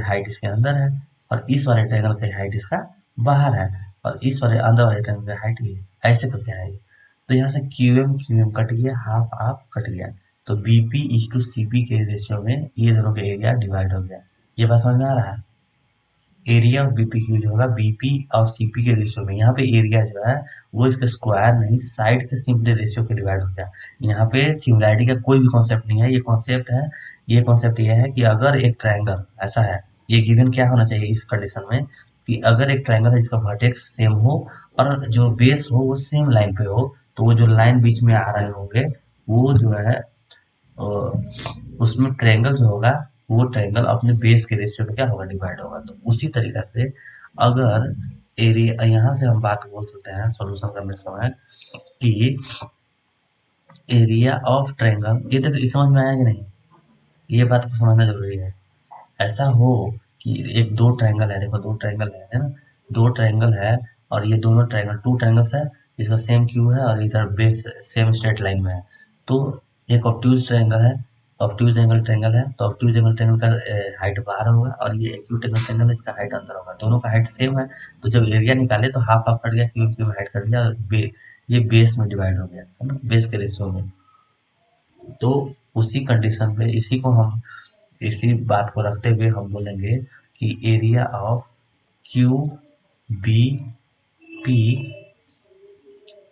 [SPEAKER 1] हाइट इसके अंदर है, और इस वाले ट्रायंगल की हाइट इसका बाहर है, और इस वाले अंदर वाले ट्रायंगल की हाइट ये ऐसे करके है ये। तो यहाँ से क्यू एम कट गया, हाफ हाफ कट गया, तो बीपी इज टू सीपी के रेशियो में ये दोनों का एरिया डिवाइड हो गया। ये बात समझ में आ रहा है। एरिया ऑफ बीपी क्यू जो होगा बीपी और सीपी के रेशियो में, यहाँ पे एरिया जो है वो इसके स्क्वायर नहीं साइड के सिंपली रेशियो के डिवाइड हो गया। यहाँ पे सिमिलैरिटी का कोई भी कॉन्सेप्ट नहीं है, ये कॉन्सेप्ट है, ये कॉन्सेप्ट ये है कि अगर एक ट्रायंगल ऐसा है, ये गिवन क्या होना चाहिए इस कंडीशन में, कि अगर एक ट्रायंगल है जिसका वर्टेक्स सेम हो और जो बेस हो वो सेम लाइन पे हो, तो वो जो लाइन बीच में आ रहे होंगे वो जो है उसमें ट्रायंगल जो होगा वो ट्रायंगल अपने बेस के रेशियो में क्या होगा, डिवाइड होगा। तो उसी तरीका से अगर एरिया, यहाँ से हम बात बोल सकते हैं सॉल्यूशन करने समय कि एरिया ऑफ ट्रायंगल, ये देखो इस समझ में आया कि नहीं, ये बात को समझना जरूरी है। ऐसा हो कि एक दो ट्रायंगल है, देखो दो ट्रायंगल है ना, दो ट्रायंगल है, और ये दोनों ट्रायंगल टू ट्रायंगल्स है जिसका सेम क्यू है और इधर बेस सेम स्ट्रेट लाइन में है। तो एक ऑब्ट्यूज ट्रायंगल है, ऑब्ट्यूज एंगल ट्रायंगल है, तो ऑब्ट्यूज एंगल ट्रायंगल का हाइट बाहर होगा और ये एक्यूट एंगल ट्रायंगल है, इसका हाइट अंदर होगा, दोनों का हाइट सेम है। तो जब एरिया निकाले तो हाफ हाफ कट गया, क्यू क्यू हाइट कट गया, और ये बेस में डिवाइड हो गया, है ना, बेस के रेशियो में। तो उसी कंडीशन पे इसी को हम, इसी बात को रखते हुए हम बोलेंगे कि area of Q B P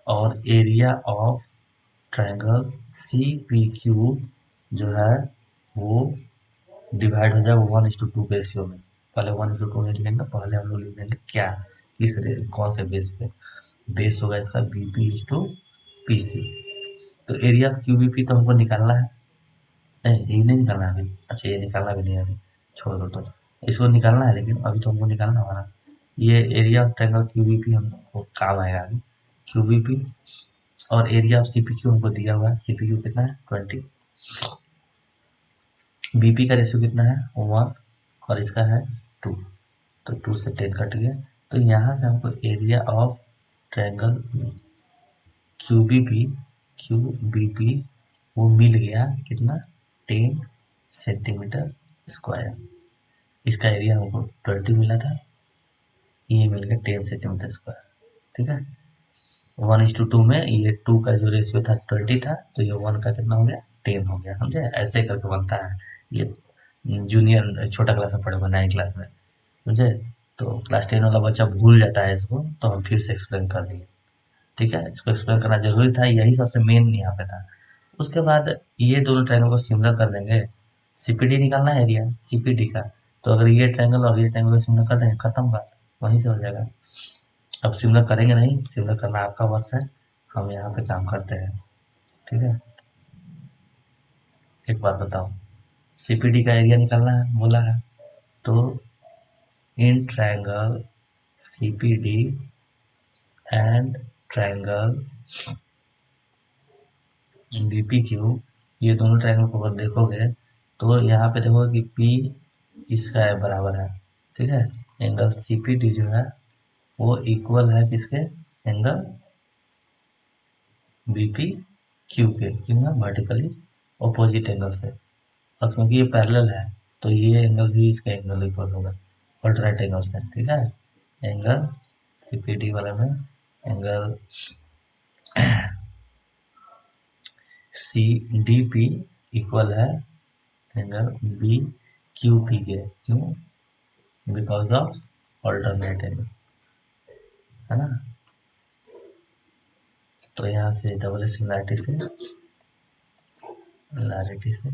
[SPEAKER 1] और area of triangle C P Q जो है वो डिवाइड हो जाएगा 1:2 के रेशियो में। पहले 1:2 नहीं लिखेंगे, पहले हम लोग लिख देंगे क्या, कौन से बेस पे, बेस होगा इसका B P is two P C. तो area of Q B P तो हमको निकालना है, नहीं ये नहीं निकालना है अभी, अच्छा ये निकालना भी नहीं है अभी, छोड़ दो। तो इसको निकालना है, लेकिन अभी तो हमको निकालना होगा ना। ये एरिया ऑफ ट्रायंगल क्यूबीपी हमको काम आएगा अभी, क्यूबीपी। और एरिया ऑफ सीपीक्यू हमको दिया हुआ है, सीपीक्यू कितना है 20, बीपी का रेशियो कितना है 1, और इसका है 2, तो 2 से 10 कट गया। तो यहाँ से हमको एरिया ऑफ ट्रायंगल क्यूबीपी, क्यूबीपी वो मिल गया कितना, 10 सेंटीमीटर स्क्वायर। इसका एरिया हमको 20 मिला था, ये मिल गया 10 सेंटीमीटर स्क्वायर, ठीक है। 1:2 में ये 2 का जो रेशियो था 20 था, तो ये 1 का कितना हो गया 10 हो गया, समझे, ऐसे करके बनता है ये। जूनियर छोटा क्लास में पढ़े हुए 9 क्लास में, समझे। तो क्लास 10 वाला बच्चा भूल जाता है इसको, तो हम फिर से एक्सप्लेन कर दिए, ठीक है। इसको एक्सप्लेन करना जरूरी था, यही सबसे मेन यहाँ पे था। उसके बाद ये दोनों ट्रायंगल को सिमिलर कर देंगे, सीपीडी निकालना है एरिया सीपीडी का, तो अगर ये ट्रायंगल और ये ट्रायंगल को सिमिलर कर देंगे, खत्म बात, वहीं से हो जाएगा। अब सिमिलर करेंगे नहीं, सिमिलर करना आपका वर्क है, हम यहाँ पे काम करते हैं, ठीक है। एक बात बताओ, सीपीडी का एरिया निकालना है बोला है, तो in triangle CPD and triangle BPQ, ये दोनों ट्रायंगल को अगर देखोगे तो यहाँ पे देखोगे कि पी इसका है बराबर है, ठीक है। एंगल सीपीडी जो है वो इक्वल है किसके, एंगल बीपी क्यू के, क्यों है वर्टिकली ऑपोजिट एंगल से, और क्योंकि ये पैरेलल है तो ये एंगल भी इसका एंगल इक्वल होगा अल्टरनेट एंगल से, ठीक है। एंगल सीपीडी वाले में angle C D P equal है एंगल बी क्यू पी के, क्यों, बिकॉज ऑफ अल्टरनेट एंगल, है ना। तो यहाँ से डबल सिमिलैरिटी से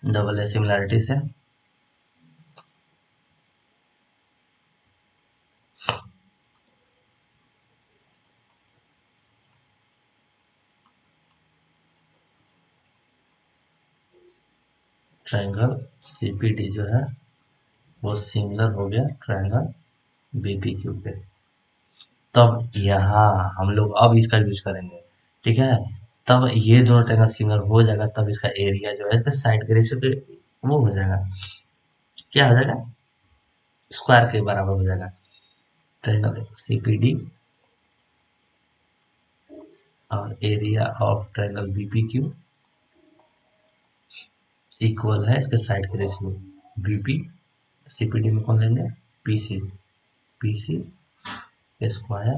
[SPEAKER 1] डबल ए सिमिलैरिटी से ट्रायंगल सीपीडी जो है वो सिमिलर हो गया ट्रायंगल बीपीक्यू पे। तब यहाँ हम लोग अब इसका यूज करेंगे, ठीक है। तब ये दोनों ट्रायंगल सिमिलर हो जाएगा, तब इसका एरिया जो है इसके साइड के रेशियो पे वो हो जाएगा, क्या हो जाएगा, स्क्वायर के बराबर हो जाएगा। ट्रायंगल सीपीडी और area of triangle BPQ equal है इसके साइड के रेशियो बीपी, सीपीडी में कौन लेंगे, PC, PC square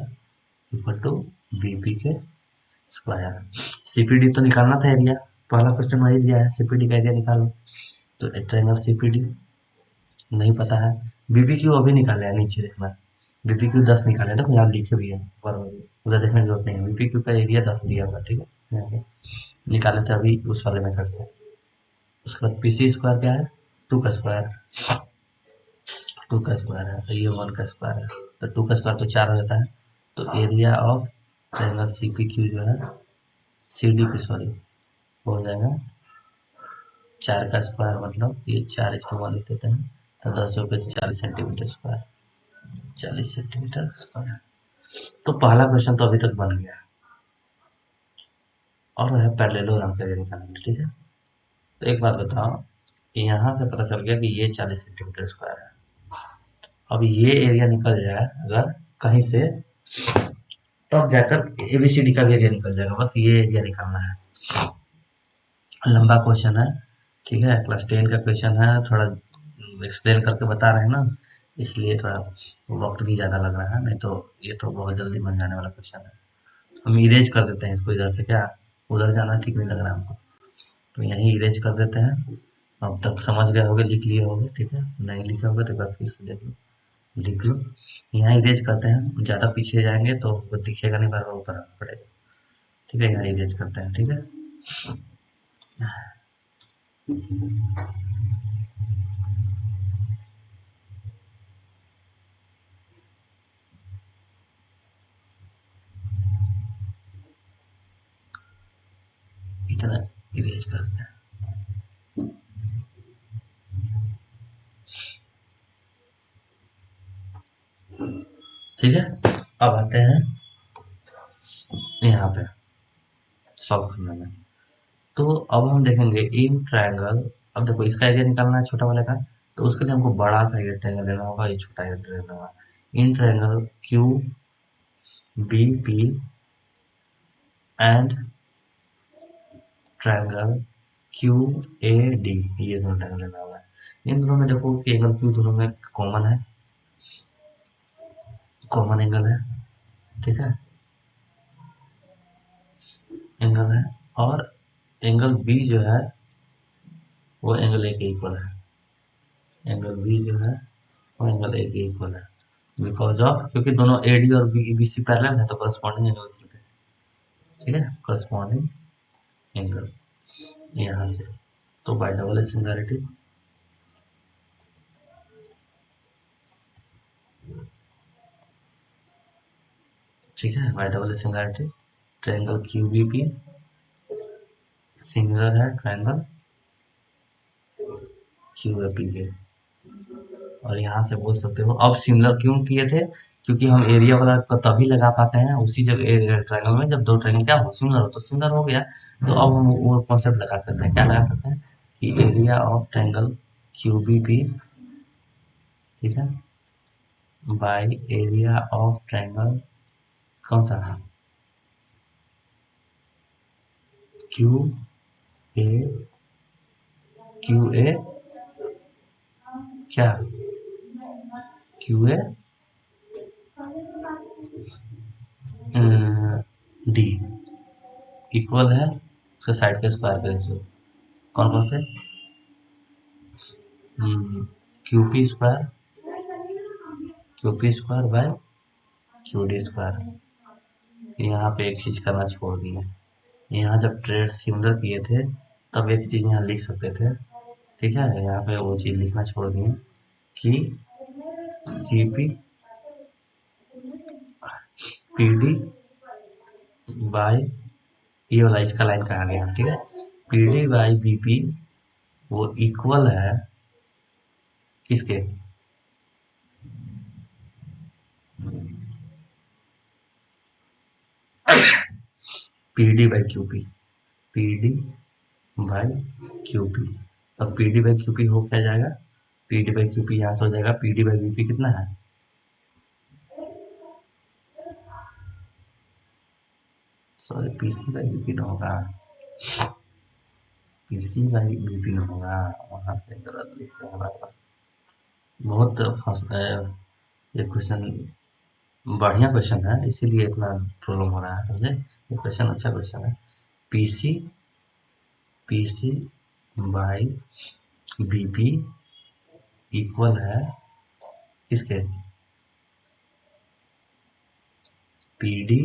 [SPEAKER 1] equal to BP के स्क्वायर। सीपीडी तो निकालना था एरिया, पहला क्वेश्चन वही दिया है, सीपीडी का एरिया निकालो। तो ट्रायंगल सीपीडी नहीं पता है, बीपीक्यू अभी निकाले हैं, नीचे देखना, बीपीक्यू 10 निकाले, देखो यहाँ लिखे भी है, पर उधर देखने की जरूरत नहीं है, बीपीक्यू का एरिया 10 दिया हुआ, ठीक है, यहाँ पे निकाले थे अभी उस वाले मेथड से। उसके बाद पीसी स्क्वायर क्या है, 2 का स्क्वायर, 2 का स्क्वायर है, तो ये 1 का स्क्वायर है, तो 2 का स्क्वायर तो 4 हो जाता है। तो एरिया ऑफ ट्रायंगल सीपीक्यू जो है सीडीपी सॉरी हो जाएगा 4 का स्क्वायर, मतलब ये 4:1 लिख देते हैं, तो 10 रुपये से 40 सेंटीमीटर स्क्वायर, 40 सेंटीमीटर स्क्वायर। तो पहला क्वेश्चन तो अभी तक बन गया, और है पैरेललोग्राम का एरिया निकालना, ठीक है। तो एक बात बताओ, यहाँ से पता चल गया कि ये 40 सेंटीमीटर स्क्वायर है। अब ये एरिया निकल जाए अगर कहीं से, तब जाकर एबीसीडी का भी एरिया निकल जाएगा, बस ये एरिया निकालना है। लंबा क्वेश्चन है, ठीक है, क्लास 10 का क्वेश्चन है, थोड़ा एक्सप्लेन करके बता रहे हैं ना, इसलिए थोड़ा वक्त भी ज़्यादा लग रहा है, नहीं तो ये तो बहुत जल्दी बन जाने वाला क्वेश्चन है। हम इरेज कर देते हैं इसको इधर से, क्या उधर जाना ठीक नहीं लग रहा हमको, तो यहीं इरेज कर देते हैं। अब तक समझ गए होगे, लिख लिए होगे, ठीक है, नहीं लिखे होगे तो एक बार फिर से देख लो, लिख लो। यहाँ इरेज करते हैं, ज़्यादा पीछे जाएंगे तो वो दिखेगा नहीं, बार बार ऊपर आना पड़ेगा, ठीक है। यहाँ इरेज करते हैं, ठीक है। इतना इरेज करते हैं, ठीक है। अब आते हैं यहाँ पे सॉल्व करने में। तो अब हम देखेंगे इन ट्रायंगल, अब देखो इसका एरिया निकालना है छोटा वाले का, तो उसके लिए हमको बड़ा सा ये ट्रायंगल लेना होगा, ये छोटा एरिया लेना होगा। In triangle Q B P and triangle Q A D, ये दोनों ट्रायंगल लेना होगा। इन दोनों में देखो कि एंगल क्यू दोनों में कॉमन है, कॉमन एंगल है, ठीक है, एंगल है। और एंगल बी जो है वो एंगल ए के इक्वल है, एंगल बी जो है वो एंगल ए के इक्वल है, बिकॉज ऑफ, क्योंकि दोनों ए डी और बी सी पैरेलल है, तो करस्पॉन्डिंग एंगल चलते हैं, ठीक है, करस्पॉन्डिंग एंगल यहाँ से। तो बाय डबल सिंगुलैरिटी ठीक है, by double singularity triangle Q B P similar है ट्रायंगल क्यू ए पी के। और यहाँ से बोल सकते हो, अब सिमिलर क्यों किए थे, क्योंकि हम एरिया वाला को तभी लगा पाते हैं उसी जगह ट्रायंगल में जब दो ट्रायंगल क्या हो, सिमिलर हो, तो सिमिलर हो गया। तो अब हम वो कॉन्सेप्ट लगा सकते हैं, क्या लगा सकते हैं कि area of triangle Q B P, ठीक है, बाय एरिया ऑफ ट्रायंगल कौन सा है, क्यू ए, क्यू ए क्या, क्यू ए डी इक्वल है उसके साइड के स्क्वायर के रेशियो, कौन कौन से, Q P square, Q P square by Q D square. यहाँ पे एक चीज करना छोड़ दिए, यहाँ जब ट्रेड सिमिलर किए थे तब एक चीज़ यहाँ लिख सकते थे, ठीक है, यहाँ पे वो चीज़ लिखना छोड़ दिए कि C P P D by, ये वाला इसका लाइन कहा गया, ठीक है, P D by B P वो इक्वल है किसके, P D by Q P, P D by Q P. अब P D by Q P हो क्या जाएगा, P D by Q P यहाँ से हो जाएगा P D by B P कितना है, sorry P C by B P ना होगा, P C by B P ना होगा, वहाँ से गलत लिखते हैं बार बार। बहुत ये क्वेश्चन बढ़िया क्वेश्चन है, इसीलिए इतना प्रॉब्लम हो रहा है, समझे, ये क्वेश्चन अच्छा क्वेश्चन है। PC PC by BP equal है किसके, पीडी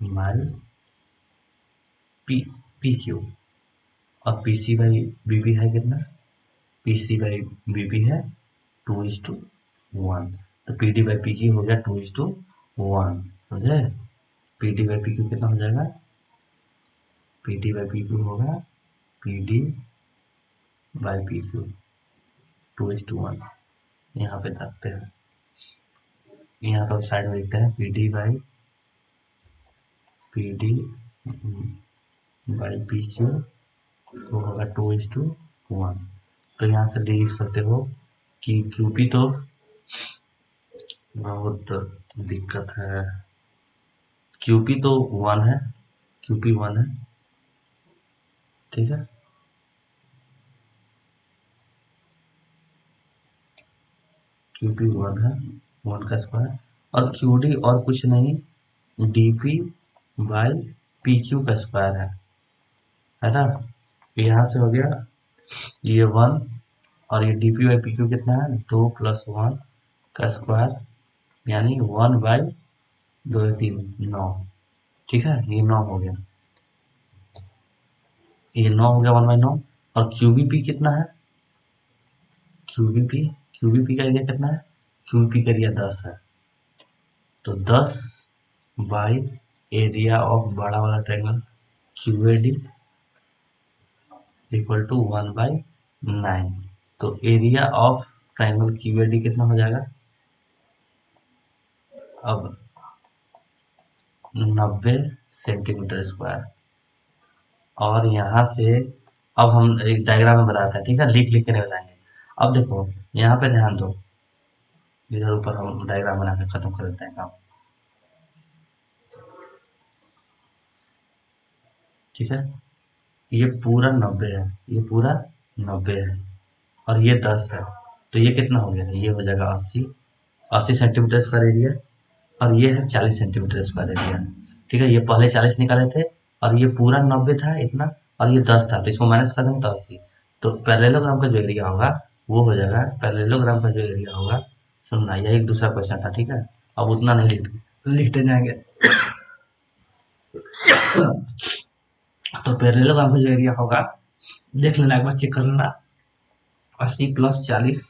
[SPEAKER 1] बाई पी क्यू, और पीसी बाई बीपी है कितना, पीसी बाई बीपी है 2:1, तो P D by P Q हो गया 2:1, समझे, P D by P Q कितना हो जाएगा, P D by P Q होगा P D by P Q 2:1, यहाँ पे रखते हैं, यहाँ पर साइड में लिखते हैं P D by P Q वो होगा 2:1, तो यहाँ से लिख सकते हो कि क्यू पी तो बहुत दिक्कत है, क्यू पी तो 1 है, क्यू पी 1 है, ठीक है, क्यू पी 1 है, 1 का स्क्वायर, और क्यू डी और कुछ नहीं D P by P Q का स्क्वायर है ना, यहाँ से हो गया ये 1, और ये D P by P Q कितना है 2 + 1 का स्क्वायर, यानी 1/2 9, ठीक है, ये 9 हो गया, ये 9 हो गया 1/9, और क्यूबीपी कितना है, क्यूबीपी का एरिया कितना है, क्यूबीपी का एरिया 10 है, तो 10 बाई एरिया ऑफ बड़ा वाला triangle Q A D equal to 1/9, तो area of triangle Q A D कितना हो जाएगा, अब 90 सेंटीमीटर स्क्वायर, और यहाँ से अब हम एक डायग्राम में बताते हैं, ठीक है, लिख लिख के नहीं बताएंगे। अब देखो यहाँ पे ध्यान दो, इधर ऊपर हम डायग्राम बना के खत्म कर देते हैं काम, ठीक है, ये पूरा 90 है, ये पूरा 90 है, और ये 10 है, तो ये कितना हो गया, ये हो जाएगा 80 सेंटीमीटर स्क्वायर एरिया, और ये है 40 सेंटीमीटर स्क्वायर एरिया, ठीक है, ये पहले 40 निकाले थे, और ये पूरा 90 था इतना, और ये 10 था, तो इसको माइनस कर देंगे तो 80, तो पैरेललोग्राम का जो एरिया होगा वो हो जाएगा, पैरेललोग्राम का जो एरिया होगा, सुनना, यह एक दूसरा क्वेश्चन था, ठीक है, अब उतना नहीं लिखते जाएंगे, तो पैरेललोग्राम का जो एरिया होगा देख लेना, एक बार चेक कर लेना, 80 + 40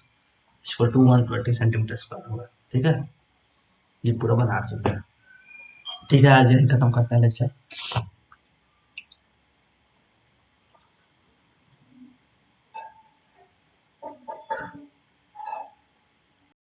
[SPEAKER 1] इक्वल टू 120 सेंटीमीटर स्क्वायर होगा, ठीक है, ये पूरा बना चुका है, ठीक है, आज यही खत्म करते हैं लेक्चर।